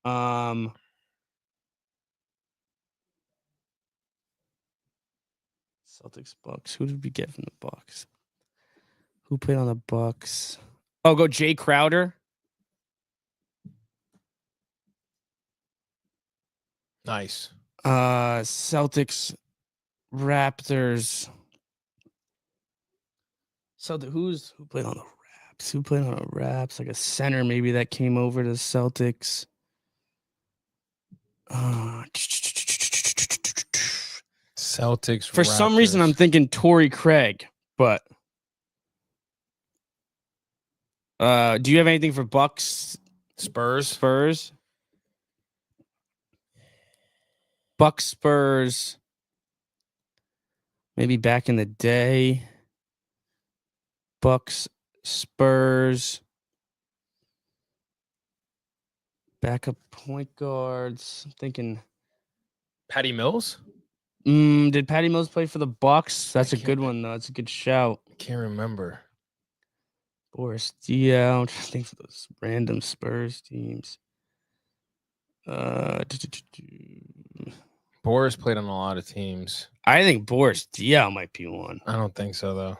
Speaker 4: Celtics, Bucks. Who did we get from the Bucks? Who played on the Bucks? Oh, go Jay Crowder.
Speaker 3: Nice.
Speaker 4: Celtics, Raptors. Who played on the Raps? Who played on the Raps? Like a center, maybe that came over to the Celtics.
Speaker 3: Celtics.
Speaker 4: For some reason, I'm thinking Torrey Craig, but do you have anything for Bucks? Spurs. Bucks, Spurs. Maybe back in the day. Bucks, Spurs. Backup point guards. I'm thinking
Speaker 3: Patty Mills.
Speaker 4: Did Patty Mills play for the Bucks? That's a good one though. That's a good shout.
Speaker 3: I can't remember.
Speaker 4: Boris DL. I'm trying to think for those random Spurs teams.
Speaker 3: Boris played on a lot of teams.
Speaker 4: I think Boris DL might be one.
Speaker 3: I don't think so, though.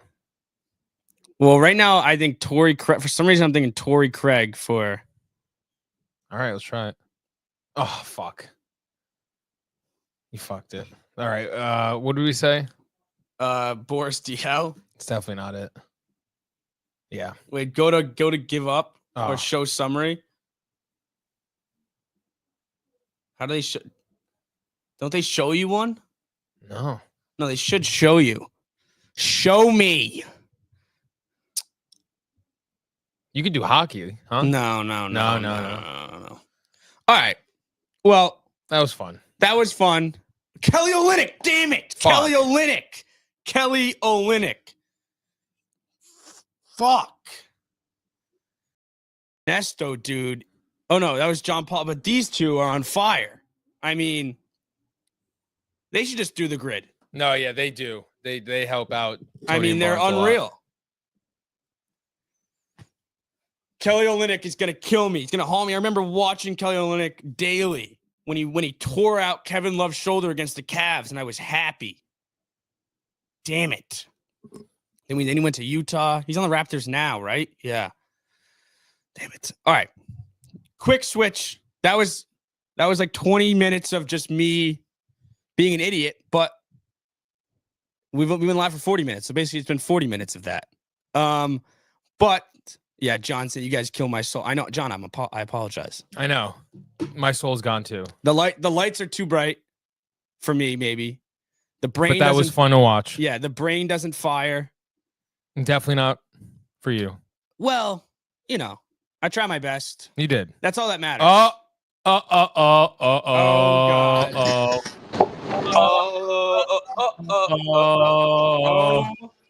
Speaker 4: Well, right now, I think Torrey Craig. For some reason, I'm thinking Torrey Craig for.
Speaker 3: All right, let's try it. Oh, fuck. You fucked it. All right. What did we say?
Speaker 4: Boris DL.
Speaker 3: It's definitely not it. Yeah.
Speaker 4: Wait, go to give up or show summary. How do they show? Don't they show you one?
Speaker 3: No.
Speaker 4: No, they should show you. Show me.
Speaker 3: You could do hockey, huh?
Speaker 4: No. All right. Well,
Speaker 3: that was fun.
Speaker 4: Kelly Olynyk, damn it.
Speaker 3: Fuck.
Speaker 4: Kelly Olynyk. Fuck. Nesto, dude. Oh, no, that was John Paul. But these two are on fire. I mean, they should just do the grid.
Speaker 3: No, yeah, they do. They help out.
Speaker 4: I mean, they're unreal. Kelly Olynyk is going to kill me. He's going to haul me. I remember watching Kelly Olynyk daily when he tore out Kevin Love's shoulder against the Cavs, and I was happy. Damn it. Then he went to Utah. He's on the Raptors now, right? Yeah. Damn it. All right. Quick switch. That was like 20 minutes of just me being an idiot, but we've been live for 40 minutes. So basically it's been 40 minutes of that. But yeah, John said you guys kill my soul. I know, John, I apologize.
Speaker 3: I know. My soul's gone too.
Speaker 4: The lights are too bright for me, maybe. The brain
Speaker 3: But that was fun to watch.
Speaker 4: Yeah, the brain doesn't fire.
Speaker 3: Definitely not for you.
Speaker 4: Well, I try my best.
Speaker 3: You did.
Speaker 4: That's all that matters.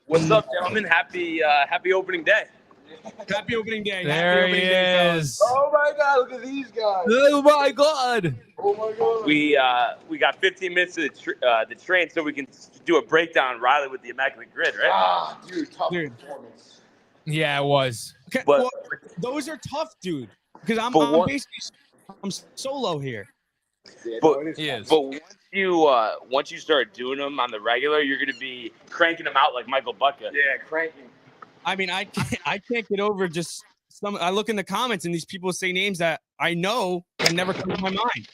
Speaker 1: What's up, gentlemen? Happy opening day.
Speaker 4: Happy opening day.
Speaker 3: There he is.
Speaker 2: Oh my God! Look at these guys.
Speaker 3: Oh my God.
Speaker 2: Oh my God.
Speaker 1: We got 15 minutes to the train, so we can do a breakdown, Riley, with the Immaculate Grid, right?
Speaker 2: Dude, tough performance.
Speaker 3: Yeah, it was.
Speaker 4: Okay,
Speaker 1: But-
Speaker 4: well, those are tough, dude. Because I'm solo here.
Speaker 1: But,
Speaker 3: He is.
Speaker 1: but once you start doing them on the regular, you're going to be cranking them out like Michael Bucka.
Speaker 2: Yeah, cranking.
Speaker 4: I mean, I can't get over just some. I look in the comments and these people say names that I know and never come to my mind.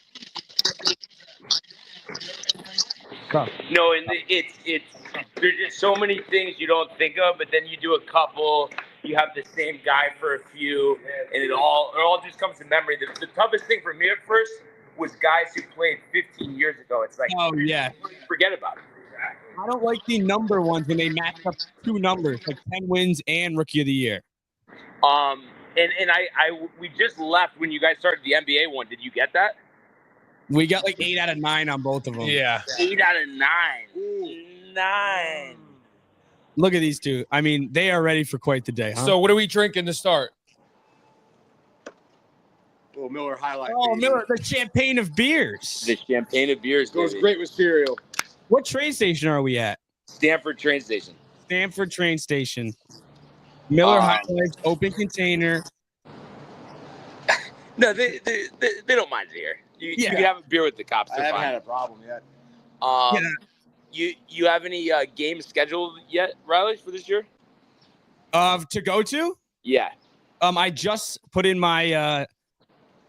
Speaker 1: No, and it's there's just so many things you don't think of, but then you do a couple, you have the same guy for a few, and it all just comes to memory. The toughest thing for me at first was guys who played 15 years ago. It's like,
Speaker 4: Oh yeah,
Speaker 1: forget about it.
Speaker 4: I don't like the number ones when they match up two numbers, like 10 wins and Rookie of the Year.
Speaker 1: And we just left when you guys started the NBA one. Did you get that?
Speaker 4: We got like 8 out of 9 on both of them.
Speaker 3: Yeah.
Speaker 1: 8 out of 9. 9.
Speaker 4: Look at these two. I mean, they are ready for quite the day. Huh?
Speaker 3: So what are we drinking to start?
Speaker 2: Oh, Miller Highlight.
Speaker 4: Oh,
Speaker 2: baby.
Speaker 4: Miller, the champagne of beers.
Speaker 1: The champagne of beers.
Speaker 2: Goes
Speaker 1: baby.
Speaker 2: great with cereal.
Speaker 4: What train station are we at?
Speaker 1: Stanford train station.
Speaker 4: Stanford train station. Miller High Life, open container.
Speaker 1: No, they don't mind it here. You can have a beer with the cops.
Speaker 2: I
Speaker 1: They're
Speaker 2: haven't
Speaker 1: fine.
Speaker 2: had a problem yet.
Speaker 1: You have any games scheduled yet, Riley, for this year?
Speaker 4: To go to?
Speaker 1: Yeah.
Speaker 4: I just put in my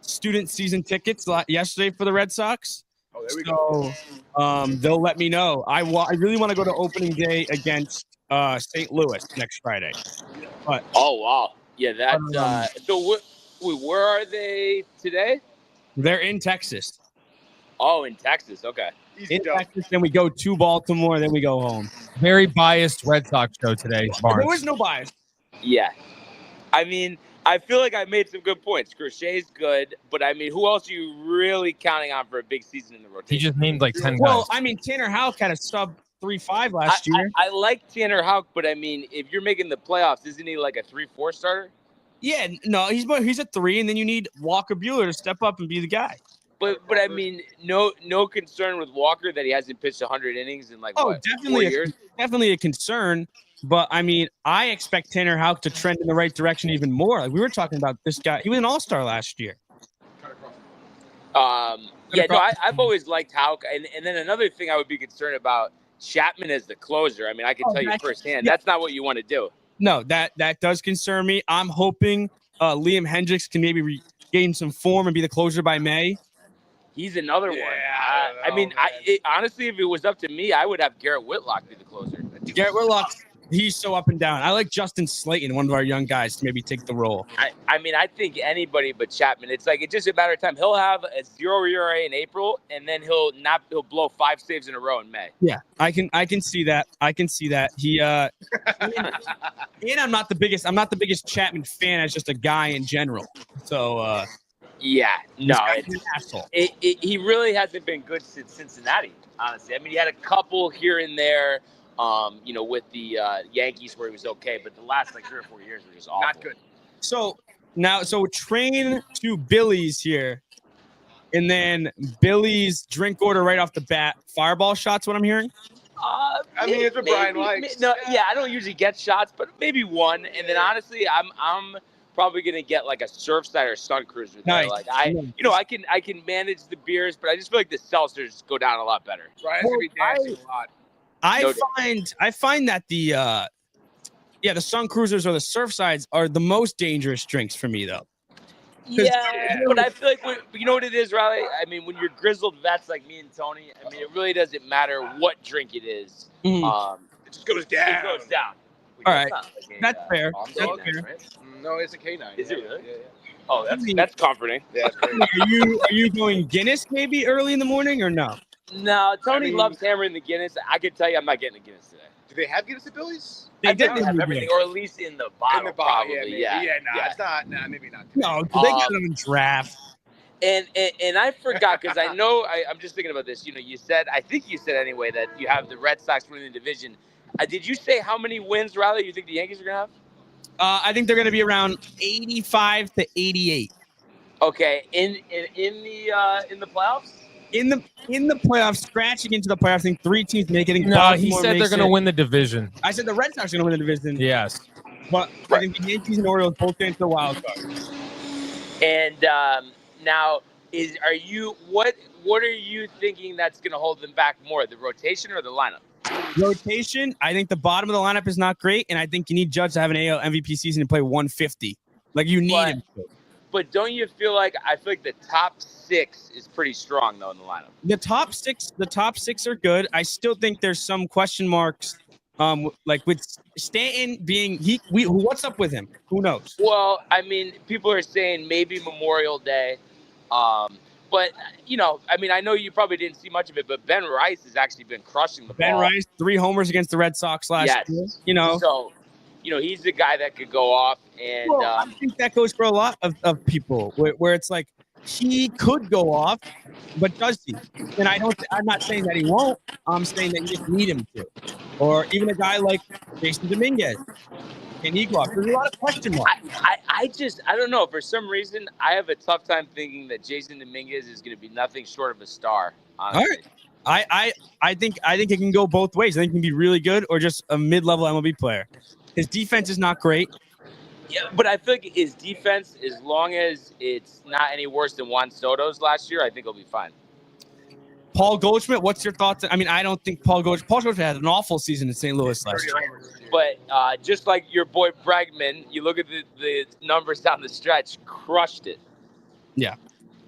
Speaker 4: student season tickets yesterday for the Red Sox.
Speaker 2: Oh, there we go.
Speaker 4: So they'll let me know. I really want to go to opening day against St. Louis next Friday. But
Speaker 1: Oh wow. Yeah, that. So where are they today?
Speaker 4: they're in Texas.
Speaker 1: Oh, in Texas. Okay.
Speaker 4: In Texas, then we go to Baltimore, then we go home.
Speaker 3: Very biased Red Sox show today, Barnes.
Speaker 4: There was no bias.
Speaker 1: Yeah. I mean, I feel like I made some good points. Crochet's good, but I mean, who else are you really counting on for a big season in the rotation?
Speaker 3: He just named like 10
Speaker 4: Well,
Speaker 3: guys.
Speaker 4: I mean, Tanner Houck had a sub 3.5 last year.
Speaker 1: I like Tanner Houck, but I mean, if you're making the playoffs, isn't he like a 3-4 starter?
Speaker 4: Yeah, no, he's a 3, and then you need Walker Buehler to step up and be the guy.
Speaker 1: But I mean, no concern with Walker that he hasn't pitched 100 innings in
Speaker 4: definitely
Speaker 1: 4 years.
Speaker 4: Definitely a concern. But I mean, I expect Tanner Houck to trend in the right direction even more. Like we were talking about this guy, he was an all-star last year.
Speaker 1: I've always liked Houck, and then another thing I would be concerned about Chapman as the closer. I mean, I can tell you firsthand that's not what you want to do.
Speaker 4: No, that does concern me. I'm hoping Liam Hendricks can maybe regain some form and be the closer by May.
Speaker 1: He's another one. Honestly, if it was up to me, I would have Garrett Whitlock be the closer.
Speaker 4: Garrett Whitlock, he's so up and down. I like Justin Slayton, one of our young guys, to maybe take the role.
Speaker 1: I think anybody but Chapman. It's just a matter of time. He'll have a 0 ERA in April, and then he'll blow 5 saves in a row in May.
Speaker 4: Yeah, I can see that. He and I'm not the biggest Chapman fan as just a guy in general. So
Speaker 1: he really hasn't been good since Cincinnati, honestly. I mean, he had a couple here and there. With the Yankees where he was okay, but the last 3 or 4 years were just awful.
Speaker 4: Not good. So train to Billy's here, and then Billy's drink order right off the bat. Fireball shots, what I'm hearing?
Speaker 7: I mean, it's what Brian likes.
Speaker 1: I don't usually get shots, but maybe one. And then honestly, I'm probably gonna get a Surfside or Sun Cruiser. Nice. I can manage the beers, but I just feel like the seltzers go down a lot better.
Speaker 7: Brian's gonna be dancing a lot.
Speaker 4: I find that the Sun Cruisers or the Surfsides are the most dangerous drinks for me, though.
Speaker 1: Yeah, but I feel like you know what it is, Riley? I mean, when you're grizzled vets like me and Tony, I mean, it really doesn't matter what drink it is.
Speaker 7: It just goes down.
Speaker 1: It goes down.
Speaker 4: All right, that's fair. That's fair.
Speaker 7: Right? No, it's a K9.
Speaker 1: Is it really?
Speaker 7: Yeah.
Speaker 1: Oh, that's comforting.
Speaker 7: Yeah,
Speaker 4: are you going Guinness maybe early in the morning or no?
Speaker 1: No, Tony loves hammering the Guinness. I can tell you I'm not getting a Guinness today.
Speaker 7: Do they have Guinness at Billy's?
Speaker 1: They definitely have everything, or at least in the bottle. Probably.
Speaker 7: It's not. Nah, maybe not.
Speaker 4: No, they got them in draft.
Speaker 1: And I forgot because I know I'm just thinking about this. I think you said anyway that you have the Red Sox winning the division. Did you say how many wins, Riley, you think the Yankees are gonna have?
Speaker 4: I think they're gonna be around 85 to 88.
Speaker 1: Okay, in the playoffs.
Speaker 4: In the playoffs, scratching into the playoffs, I think 3 teams make it.
Speaker 3: No, he said they're going to win the division.
Speaker 4: I said the Red Sox are going to win the division.
Speaker 3: Yes.
Speaker 4: But I think the Yankees and Orioles both get into the wild card.
Speaker 1: And now, what are you thinking that's going to hold them back more, the rotation or the lineup?
Speaker 4: Rotation, I think the bottom of the lineup is not great, and I think you need Judge to have an AL MVP season and play 150. You need him to.
Speaker 1: But don't you feel like the top 6 is pretty strong though in the lineup?
Speaker 4: The top six are good. I still think there's some question marks. With Stanton being what's up with him? Who knows?
Speaker 1: Well, I mean, people are saying maybe Memorial Day. But I know you probably didn't see much of it, but Ben Rice has actually been crushing the ball.
Speaker 4: Ben Rice, 3 homers against the Red Sox last year.
Speaker 1: So, he's the guy that could go off. And
Speaker 4: I think that goes for a lot of people where it's like he could go off, but does he? And I'm not saying that he won't. I'm saying that you just need him to. Or even a guy like Jason Dominguez. Can he go off? There's a lot of question marks.
Speaker 1: I don't know. For some reason, I have a tough time thinking that Jason Dominguez is going to be nothing short of a star. Honestly.
Speaker 4: All right. I think it can go both ways. I think he can be really good or just a mid-level MLB player. His defense is not great.
Speaker 1: Yeah, but I feel like his defense, as long as it's not any worse than Juan Soto's last year, I think he'll be fine.
Speaker 4: Paul Goldschmidt, what's your thoughts? I mean, I don't think Paul Goldschmidt had an awful season in St. Louis last year.
Speaker 1: But just like your boy Bregman, you look at the numbers down the stretch, crushed it.
Speaker 4: Yeah.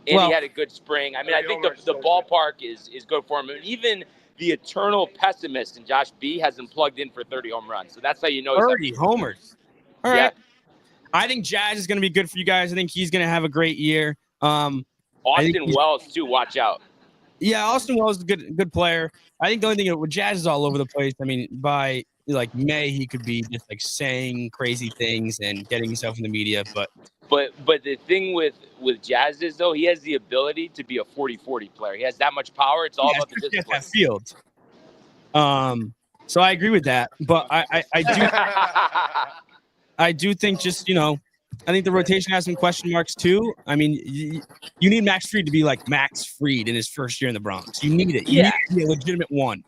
Speaker 1: And he had a good spring. I mean, I think the ballpark is good for him. And even the eternal pessimist in Josh B hasn't plugged in for 30 home runs. So that's how you know
Speaker 4: 30 homers. All right. I think Jazz is going to be good for you guys. I think he's going to have a great year.
Speaker 1: Austin Wells, too. Watch out.
Speaker 4: Yeah, Austin Wells is a good player. I think the only thing with Jazz is all over the place. I mean, by May, he could be just saying crazy things and getting himself in the media. But
Speaker 1: the thing with Jazz is, though, he has the ability to be a 40-40 player. He has that much power. It's all about the discipline.
Speaker 4: That field. So I agree with that. But I do think just, I think the rotation has some question marks too. I mean, you need Max Fried to be like Max Fried in his first year in the Bronx. You need it. You need to be a legitimate one.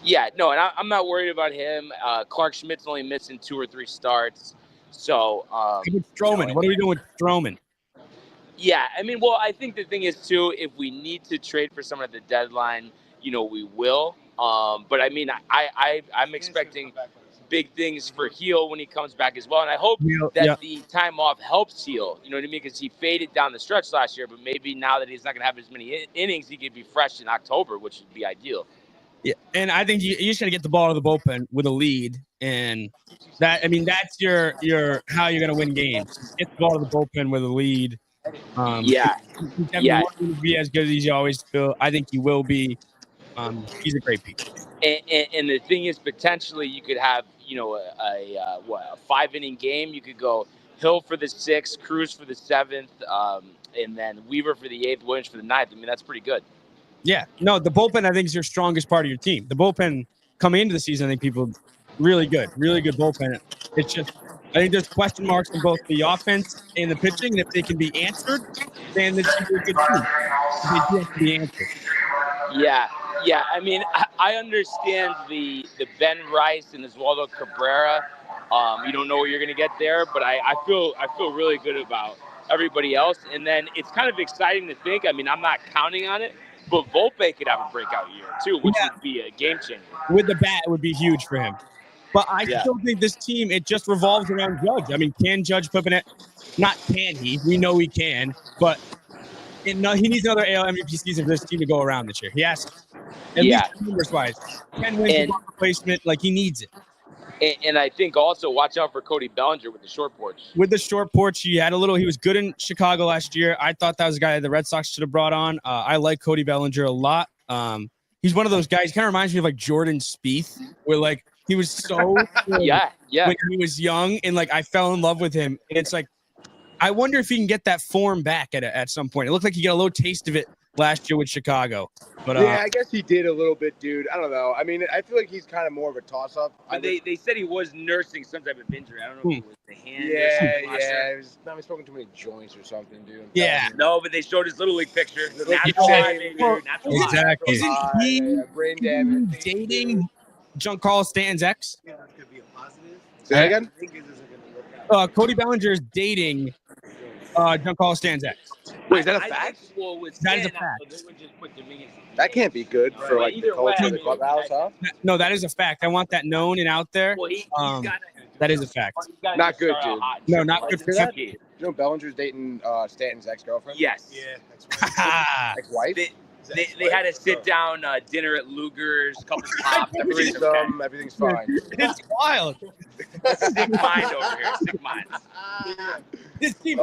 Speaker 8: Yeah, no, and I'm not worried about him. Clark Schmidt's only missing 2 or 3 starts. So,
Speaker 4: Stroman, what are we doing with Stroman?
Speaker 8: Yeah, I mean, well, I think the thing is, too, if we need to trade for someone at the deadline, we will. But, I mean, I'm expecting big things for Heel when he comes back as well. And I hope that the time off helps Heel, you know what I mean? Because he faded down the stretch last year, but maybe now that he's not going to have as many innings, he could be fresh in October, which would be ideal.
Speaker 4: Yeah, and I think you just got to get the ball to the bullpen with a lead, and that's your how you're going to win games. Get the ball to the bullpen with a lead. Be as good as you always feel. I think he will be. He's a great piece.
Speaker 8: And the thing is, potentially you could have a 5-inning game. You could go Hill for the 6th, Cruz for the 7th, and then Weaver for the 8th, Williams for the 9th. I mean, that's pretty good.
Speaker 4: Yeah, no, the bullpen I think is your strongest part of your team. The bullpen coming into the season, I think people really good bullpen. It's just I think there's question marks in both the offense and the pitching, and if they can be answered, then this is a good team. They have to be answered.
Speaker 8: Yeah. I mean, I understand the Ben Rice and Oswaldo Cabrera. You don't know what you're going to get there, but I feel really good about everybody else. And then it's kind of exciting to think. I mean, I'm not counting on it. But Volpe could have a breakout year, too, which would be a game changer.
Speaker 4: With the bat, it would be huge for him. But I still think this team, it just revolves around Judge. I mean, can Judge flip it? Not can he. We know he can. But he needs another AL MVP season for this team to go around this year. He has to. At least numbers-wise. 10 wins, replacement, like he needs it.
Speaker 8: And I think also watch out for Cody Bellinger with the short porch.
Speaker 4: With the short porch, he was good in Chicago last year. I thought that was a guy that the Red Sox should have brought on. I like Cody Bellinger a lot. He's one of those guys, kind of reminds me of like Jordan Spieth, where like he was so good when he was young, and like I fell in love with him. And it's like, I wonder if he can get that form back at some point. It looked like he got a little taste of it last year with Chicago. But
Speaker 7: I guess he did a little bit, dude. I don't know. I mean, I feel like he's kind of more of a toss-up.
Speaker 8: They said he was nursing some type of injury. I don't know if it was the hand.
Speaker 7: Yeah. He was smoking too many joints or something, dude.
Speaker 8: Yeah. No, but they showed his Little League picture. Natural high, natural
Speaker 4: exactly.
Speaker 8: Isn't
Speaker 4: he
Speaker 7: brain damage.
Speaker 4: dating Giancarlo Stanton's ex?
Speaker 7: Yeah, that could be a positive. Say that again?
Speaker 5: I think it isn't going to work out.
Speaker 4: Cody Bellinger is dating Giancarlo Stanton's ex.
Speaker 7: Wait, is that a fact?
Speaker 4: That is a fact.
Speaker 7: That can't be good for like the culture of the clubhouse, huh?
Speaker 4: No, that is a fact. I want that known and out there. That is a fact.
Speaker 7: Not good, dude.
Speaker 4: No, not good for him.
Speaker 7: You know Bellinger's dating Stanton's ex-girlfriend?
Speaker 8: Yes.
Speaker 5: Yeah, that's right.
Speaker 7: Ex-wife?
Speaker 8: They had a sit-down dinner at Luger's, couple pops.
Speaker 7: Everything's fine.
Speaker 4: It's wild.
Speaker 8: Sick mind over here. Sick minds.
Speaker 4: This team's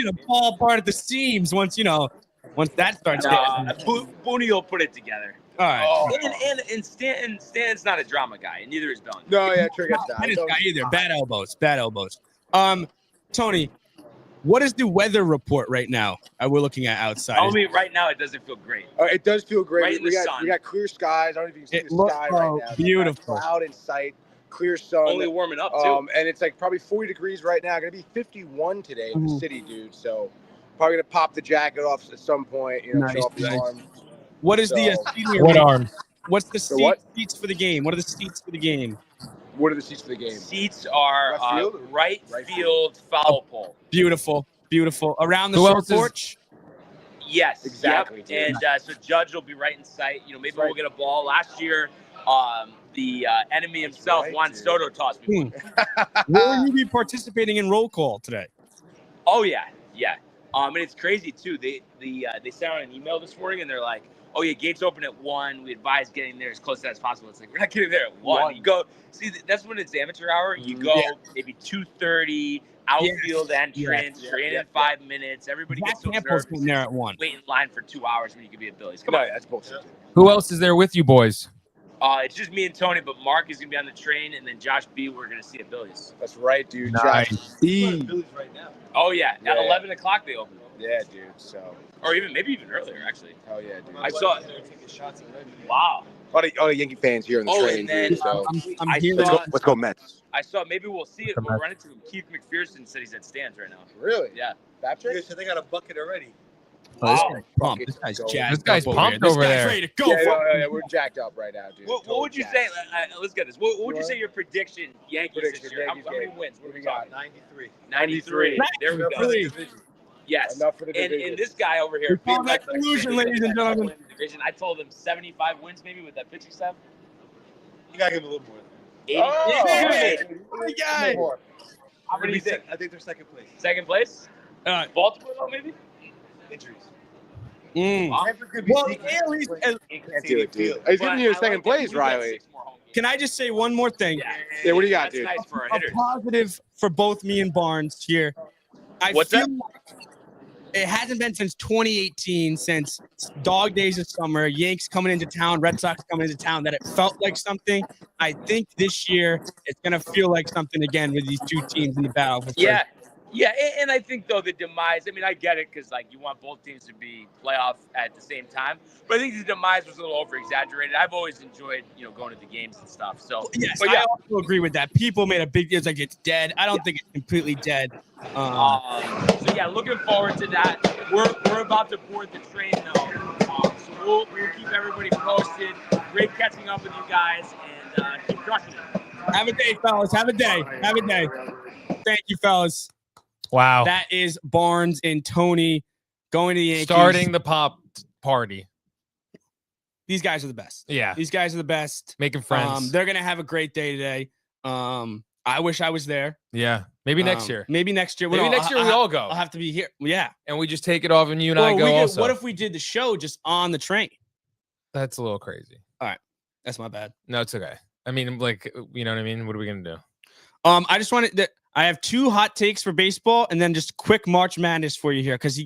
Speaker 4: gonna fall apart at the seams once that starts.
Speaker 8: Booney will put it together.
Speaker 4: All right.
Speaker 8: And Stanton's not a drama guy, and neither is Bellinger.
Speaker 7: No, yeah, true.
Speaker 4: Not this guy either. Bad elbows. Tony, what is the weather report right now? We're looking at outside.
Speaker 8: I mean, right now it doesn't feel great.
Speaker 7: It does feel great.
Speaker 8: Right in the sun.
Speaker 7: We got clear skies. I don't know if you can see the sky right now.
Speaker 4: Beautiful.
Speaker 7: Cloud in sight. Clear sun.
Speaker 8: Only warming up too.
Speaker 7: And it's like probably 40 degrees right now. Going to be 51 today in the city, dude. So probably going to pop the jacket off at some point.
Speaker 4: Nice,
Speaker 7: show off the arm.
Speaker 4: What is the seating?
Speaker 3: What arm?
Speaker 4: What's the seats for the game? What are the seats for the game?
Speaker 7: What are the seats for the game?
Speaker 8: Seats are right field foul pole.
Speaker 4: Beautiful. Around the short porch.
Speaker 8: Yes,
Speaker 7: exactly.
Speaker 8: Yep. And so Judge will be right in sight. Maybe we'll get a ball. Last year, the enemy himself, Juan Soto, tossed me one.
Speaker 4: Will you be participating in roll call today?
Speaker 8: Oh yeah. And it's crazy too. They sent out an email this morning and they're like, "Oh yeah, gates open at 1. We advise getting there as close as possible." It's like we're not getting there at 1. You go that's when it's amateur hour. You go maybe 2:30. Outfield entrance. You're in 5 minutes. Everybody gets so nervous.
Speaker 4: There at 1.
Speaker 8: Wait in line for 2 hours when you could be at Billy's. Come on,
Speaker 7: that's bullshit.
Speaker 3: Who else is there with you boys?
Speaker 8: It's just me and Tony, but Mark is gonna be on the train, and then Josh B. We're gonna see at Billy's.
Speaker 7: That's right, dude.
Speaker 3: Nice.
Speaker 7: Josh B.
Speaker 5: Billy's right now.
Speaker 8: Oh yeah, at 11 o'clock they open.
Speaker 7: Yeah, dude. So.
Speaker 8: Or maybe even earlier, actually.
Speaker 7: Oh yeah, dude.
Speaker 8: I saw it.
Speaker 5: They're taking shots already.
Speaker 8: Wow.
Speaker 7: All the Yankee fans here in the train,
Speaker 8: and then
Speaker 7: dude. So
Speaker 4: I'm here.
Speaker 7: let's go Mets.
Speaker 8: I saw. Maybe we'll see it. We'll run into him. Keith McPherson said he's at stands right now.
Speaker 7: Really?
Speaker 8: Yeah.
Speaker 7: Baptist?
Speaker 5: So they got a bucket already.
Speaker 4: This
Speaker 7: Wow.
Speaker 4: guy's pumped. This guy's jacked.
Speaker 3: This guy's
Speaker 4: up
Speaker 3: pumped
Speaker 4: here.
Speaker 3: over
Speaker 4: This guy's
Speaker 3: there.
Speaker 4: ready to go.
Speaker 7: Yeah, we're jacked up right now, dude.
Speaker 8: What would you say? Let's get this. What would you say your prediction Yankees this year? How many wins? What do we got?
Speaker 5: 93.
Speaker 8: 93. There we go. Yes.
Speaker 7: Enough for the division.
Speaker 8: And this guy over here.
Speaker 4: Call that collusion, ladies and gentlemen.
Speaker 8: Division. I told him 75 wins maybe with that pitching staff.
Speaker 5: You gotta give them a little more.
Speaker 8: 80.
Speaker 7: Oh,
Speaker 4: guy.
Speaker 8: What do you think?
Speaker 5: I think they're second place.
Speaker 8: Second place? Baltimore though, maybe?
Speaker 5: Injuries.
Speaker 4: Well, at least,
Speaker 7: Can't do it, dude. He's giving you a second place, Riley.
Speaker 4: can I just say one more thing?
Speaker 7: Yeah, what do you got,
Speaker 8: That's
Speaker 7: dude?
Speaker 8: nice for our
Speaker 4: A
Speaker 8: hitters.
Speaker 4: positive for both me and Barnes here.
Speaker 8: What's
Speaker 4: like it hasn't been since 2018, since dog days of summer, Yanks coming into town, Red Sox coming into town, that it felt like something. I think this year it's going to feel like something again with these two teams in the battle. For
Speaker 8: Yeah. Yeah, and I think, though, the demise, I mean, I get it because, like, you want both teams to be playoff at the same time. But I think the demise was a little over-exaggerated. I've always enjoyed, going to the games and stuff. So,
Speaker 4: yes,
Speaker 8: but yeah.
Speaker 4: I also agree with that. People made a big deal. It's like it's dead. I don't think it's completely dead.
Speaker 8: So, yeah, looking forward to that. We're about to board the train, though. So we'll keep everybody posted. Great catching up with you guys, and keep crushing it.
Speaker 4: Have a day, fellas. Have a day. Have a day. Thank you, fellas.
Speaker 3: Wow.
Speaker 4: That is Barnes and Tony going to the Yankees.
Speaker 3: Starting the pop party.
Speaker 4: These guys are the best.
Speaker 3: Yeah.
Speaker 4: These guys are the best.
Speaker 3: Making friends.
Speaker 4: They're going to have a great day today. I wish I was there.
Speaker 3: Yeah. Maybe next year.
Speaker 4: Maybe next year.
Speaker 3: Maybe next year we all go.
Speaker 4: I'll have to be here. Yeah.
Speaker 3: And we just take it off and you and I go also.
Speaker 4: What if we did the show just on the train?
Speaker 3: That's a little crazy.
Speaker 4: All right. That's my bad.
Speaker 3: No, it's okay. I mean, like, you know what I mean? What are we going to do?
Speaker 4: I just wanted to, I have two hot takes for baseball and then just quick March Madness for you here because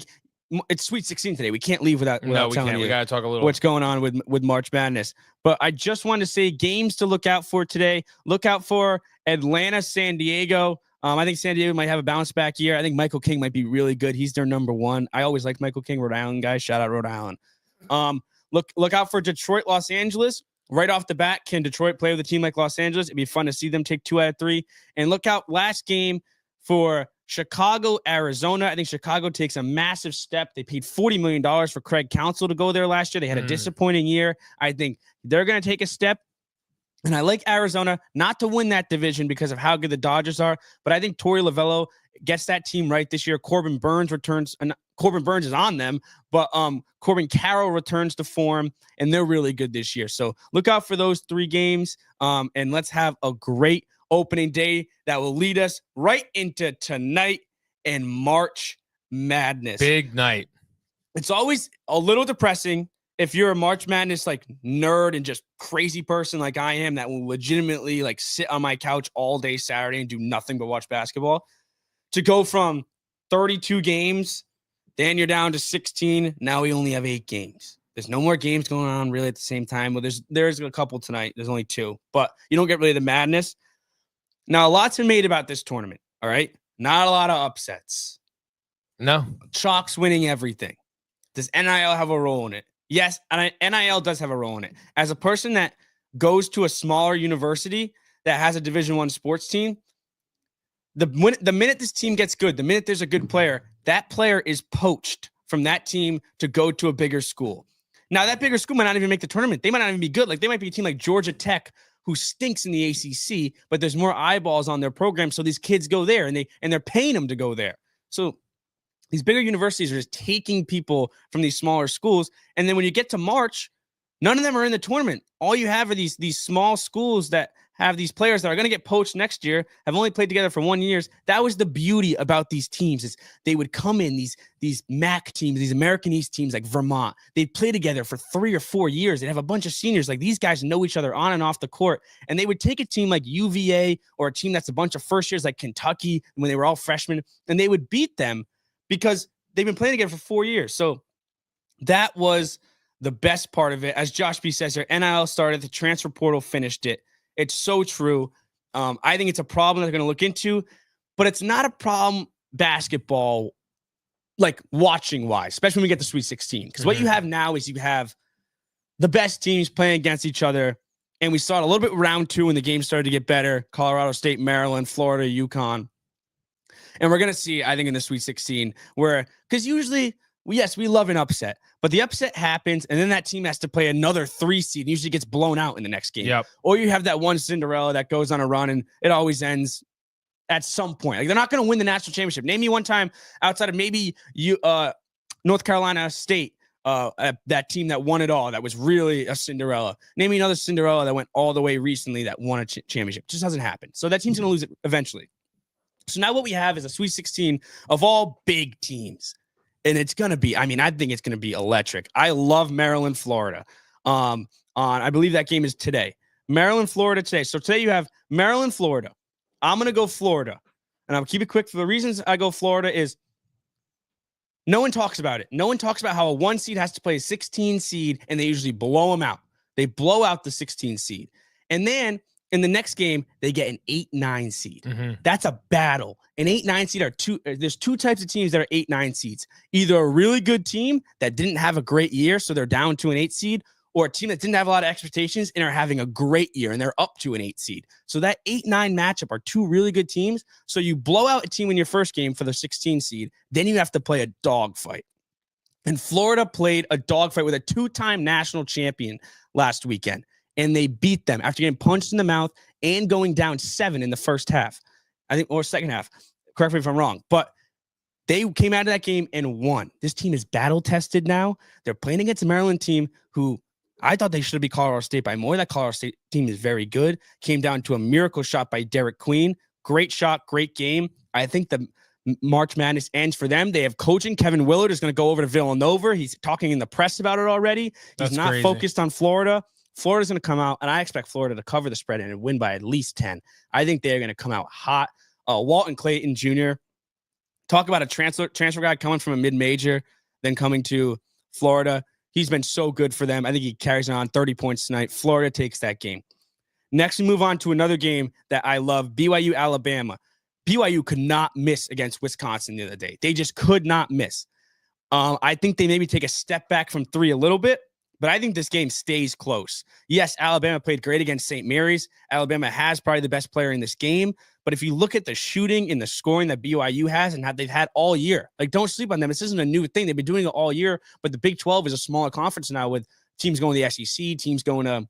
Speaker 4: it's Sweet 16 today. We can't leave without
Speaker 3: No, we
Speaker 4: telling
Speaker 3: can't.
Speaker 4: you
Speaker 3: We got to talk a little.
Speaker 4: what's going on with March Madness. But I just wanted to say games to look out for today. Look out for Atlanta, San Diego. I think San Diego might have a bounce back year. I think Michael King might be really good. He's their number one. I always liked Michael King, Rhode Island guy. Shout out Rhode Island. Look out for Detroit, Los Angeles. Right off the bat, can Detroit play with a team like Los Angeles? It'd be fun to see them take 2 out of 3. And look out last game for Chicago, Arizona. I think Chicago takes a massive step. They paid $40 million for Craig Counsell to go there last year. They had a disappointing year. I think they're going to take a step. And I like Arizona not to win that division because of how good the Dodgers are. But I think Torey Lovullo gets that team right this year. Corbin Burns returns. Corbin Burns is on them, but Corbin Carroll returns to form, and they're really good this year. So look out for those 3 games, and let's have a great opening day that will lead us right into tonight and March Madness.
Speaker 3: Big night.
Speaker 4: It's always a little depressing if you're a March Madness like nerd and just crazy person like I am that will legitimately like sit on my couch all day Saturday and do nothing but watch basketball, to go from 32 games, then you're down to 16. Now we only have 8 games. There's no more games going on really at the same time. Well, there's a couple tonight. There's only 2, but you don't get really the madness. Now, a lot's been made about this tournament, all right? Not a lot of upsets.
Speaker 3: No.
Speaker 4: Chalk's winning everything. Does NIL have a role in it? Yes, and NIL does have a role in it. As a person that goes to a smaller university that has a Division I sports team, the minute this team gets good, the minute there's a good player, that player is poached from that team to go to a bigger school. Now, that bigger school might not even make the tournament. They might not even be good. Like, they might be a team like Georgia Tech, who stinks in the ACC, but there's more eyeballs on their program, so these kids go there, and they're paying them to go there. So these bigger universities are just taking people from these smaller schools, and then when you get to March, none of them are in the tournament. All you have are these small schools that have these players that are going to get poached next year, have only played together for 1 year. That was the beauty about these teams, is they would come in, these MAC teams, these American East teams like Vermont. They'd play together for 3 or 4 years. They'd have a bunch of seniors. Like, these guys know each other on and off the court. And they would take a team like UVA or a team that's a bunch of first years like Kentucky when they were all freshmen, and they would beat them because they've been playing together for 4 years. So that was the best part of it. As Josh B says here, NIL started, the transfer portal finished it. It's so true. I think it's a problem they're going to look into, but it's not a problem basketball, like watching wise, especially when we get to Sweet 16. Because what you have now is you have the best teams playing against each other. And we saw it a little bit round 2 when the game started to get better. Colorado State, Maryland, Florida, UConn. And we're going to see, I think, in the Sweet 16 where, because usually, yes, we love an upset, but the upset happens and then that team has to play another 3 seed and usually gets blown out in the next game.
Speaker 3: Yep.
Speaker 4: Or you have that one Cinderella that goes on a run and it always ends at some point. Like, they're not going to win the national championship. Name me one time outside of maybe North Carolina State, that team that won it all, that was really a Cinderella. Name me another Cinderella that went all the way recently that won a championship. It just doesn't happen. So that team's going to lose it eventually. So now what we have is a Sweet 16 of all big teams. And it's going to be, I think it's going to be electric. I love Maryland, Florida. I believe that game is today. Maryland, Florida today. So today you have Maryland, Florida. I'm going to go Florida. And I'll keep it quick. For the reasons I go Florida is no one talks about it. No one talks about how a 1 seed has to play a 16 seed and they usually blow them out. They blow out the 16 seed. And then in the next game, they get an 8-9 seed. Mm-hmm. That's a battle. An 8-9 seed there's 2 types of teams that are 8-9 seeds. Either a really good team that didn't have a great year, so they're down to an 8 seed, or a team that didn't have a lot of expectations and are having a great year and they're up to an 8 seed. So that 8-9 matchup are 2 really good teams. So you blow out a team in your first game for the 16 seed, then you have to play a dogfight. And Florida played a dogfight with a 2-time national champion last weekend. And they beat them after getting punched in the mouth and going down 7 in the first half, I think, or second half. Correct me if I'm wrong. But they came out of that game and won. This team is battle-tested now. They're playing against a Maryland team who I thought they should be Colorado State by more. That Colorado State team is very good. Came down to a miracle shot by Derek Queen. Great shot, great game. I think the March Madness ends for them. They have coaching. Kevin Willard is going to go over to Villanova. He's talking in the press about it already. He's not crazy. Focused on Florida. Florida's going to come out, and I expect Florida to cover the spread and win by at least 10. I think they're going to come out hot. Walton Clayton Jr., talk about a transfer guy coming from a mid-major, then coming to Florida. He's been so good for them. I think he carries on 30 points tonight. Florida takes that game. Next, we move on to another game that I love, BYU, Alabama. BYU could not miss against Wisconsin the other day. They just could not miss. I think they maybe take a step back from 3 a little bit, but I think this game stays close. Yes, Alabama played great against St. Mary's. Alabama has probably the best player in this game. But if you look at the shooting and the scoring that BYU has and how they've had all year, like, don't sleep on them. This isn't a new thing. They've been doing it all year. But the Big 12 is a smaller conference now with teams going to the SEC, teams going to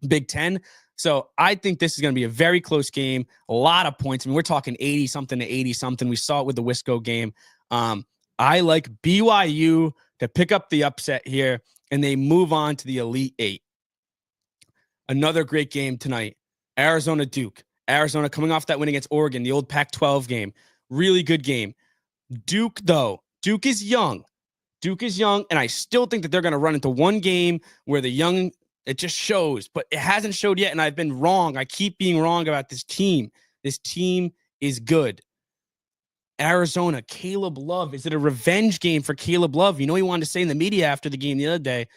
Speaker 4: Big 10. So I think this is going to be a very close game. A lot of points. I mean, we're talking 80-something to 80-something. We saw it with the Wisco game. I like BYU to pick up the upset here, and they move on to the Elite 8. Another great game tonight. Arizona Duke. Arizona coming off that win against Oregon, the old Pac-12 game. Really good game. Duke, though. Duke is young. And I still think that they're going to run into one game where the young, it just shows. But it hasn't showed yet, and I've been wrong. I keep being wrong about this team. This team is good. Arizona, Caleb Love. Is it a revenge game for Caleb Love? You know, he wanted to say in the media after the game the other day,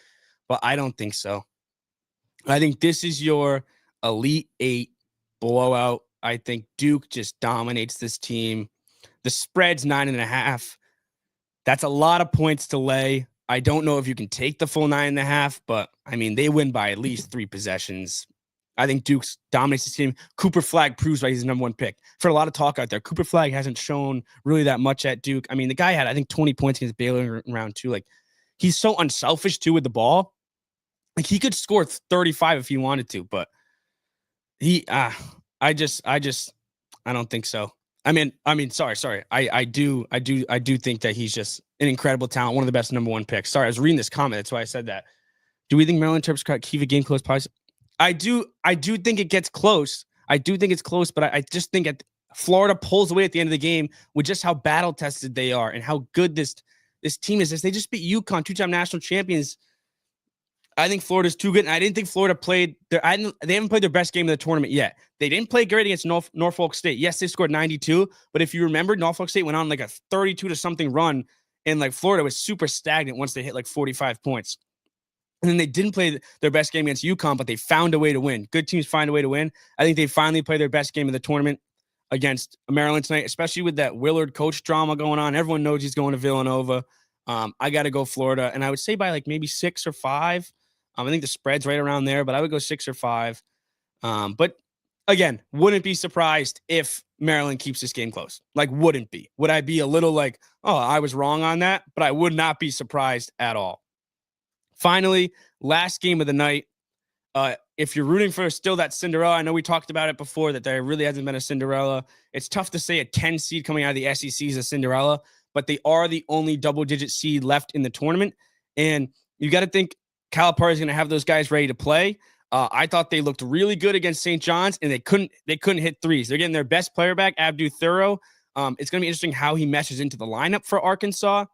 Speaker 4: but I don't think so. I think this is your Elite 8 blowout. I think Duke just dominates this team. The spread's 9.5. That's a lot of points to lay. I don't know if you can take the full 9.5, but I mean, they win by at least 3 possessions. I think Duke dominates this team. Cooper Flagg proves why he's the number 1 pick. For a lot of talk out there, Cooper Flagg hasn't shown really that much at Duke. I mean, the guy had, I think, 20 points against Baylor in round 2. Like, he's so unselfish too with the ball. Like, he could score 35 if he wanted to, but I don't think so. I mean, sorry. I do think that he's just an incredible talent, one of the best number 1 picks. Sorry, I was reading this comment. That's why I said that. Do we think Maryland Terps keep a game close? I do think it gets close. I do think it's close, but I just think Florida pulls away at the end of the game with just how battle tested they are and how good this team is. They just beat UConn, 2-time national champions. I think Florida's too good. And I didn't think Florida played they haven't played their best game of the tournament yet. They didn't play great against Norfolk State. Yes, they scored 92, but if you remember, Norfolk State went on like a 32 to something run, and like Florida was super stagnant once they hit like 45 points. And then they didn't play their best game against UConn, but they found a way to win. Good teams find a way to win. I think they finally played their best game of the tournament against Maryland tonight, especially with that Willard coach drama going on. Everyone knows he's going to Villanova. I got to go Florida, and I would say by like maybe 6 or 5. I think the spread's right around there, but I would go 6 or 5. But again, wouldn't be surprised if Maryland keeps this game close. Like, wouldn't be. Would I be a little like, oh, I was wrong on that? But I would not be surprised at all. Finally, last game of the night. If you're rooting for still that Cinderella, I know we talked about it before that there really hasn't been a Cinderella. It's tough to say a 10 seed coming out of the SEC is a Cinderella, but they are the only double-digit seed left in the tournament. And you got to think Calipari is going to have those guys ready to play. I thought they looked really good against St. John's, and they couldn't hit threes. They're getting their best player back, Abdu Thuro. It's going to be interesting how he meshes into the lineup for Arkansas.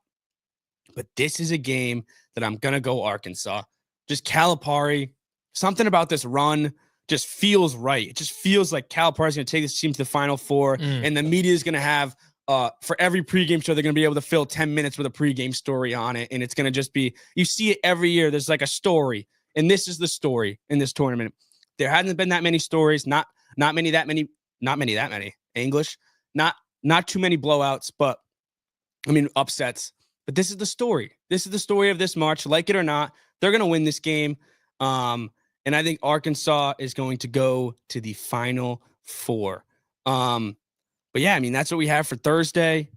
Speaker 4: But this is a game that I'm going to go Arkansas. Just Calipari. Something about this run just feels right. It just feels like Calipari is going to take this team to the Final Four, and the media is going to have, for every pregame show, they're going to be able to fill 10 minutes with a pregame story on it, and it's going to just be, you see it every year. There's like a story, and this is the story in this tournament. There hasn't been that many stories, not many English, not too many blowouts, but I mean upsets. But this is the story. This is the story of this March. Like it or not, they're going to win this game. And I think Arkansas is going to go to the Final Four. But yeah, I mean, that's what we have for Thursday.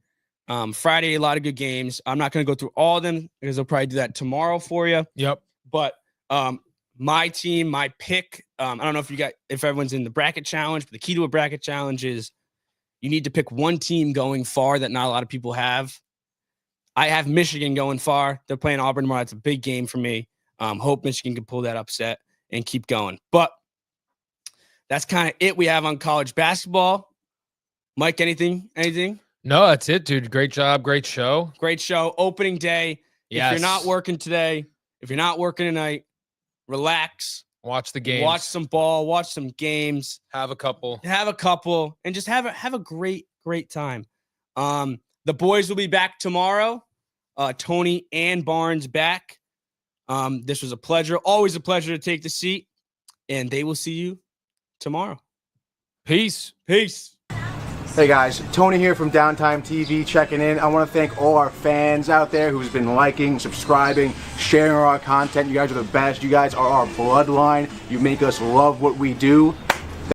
Speaker 4: Friday, a lot of good games. I'm not going to go through all of them because I'll probably do that tomorrow for you.
Speaker 3: Yep.
Speaker 4: But my team, my pick, I don't know if everyone's in the bracket challenge, but the key to a bracket challenge is you need to pick one team going far that not a lot of people have. I have Michigan going far. They're playing Auburn tomorrow. It's a big game for me. Hope Michigan can pull that upset and keep going. But that's kind of it we have on college basketball. Mike, anything?
Speaker 3: No, that's it, dude. Great job. Great show.
Speaker 4: Great show. Opening day.
Speaker 3: Yes.
Speaker 4: If you're not working today, if you're not working tonight, relax.
Speaker 3: Watch the games.
Speaker 4: Watch some ball. Watch some games.
Speaker 3: Have a couple.
Speaker 4: And just have a great time. The boys will be back tomorrow. Tony and Barnes back. This was a pleasure. Always a pleasure to take the seat. And they will see you tomorrow.
Speaker 3: Peace.
Speaker 7: Hey guys, Tony here from Downtime TV checking in. I want to thank all our fans out there who's been liking, subscribing, sharing our content. You guys are the best. You guys are our bloodline. You make us love what we do.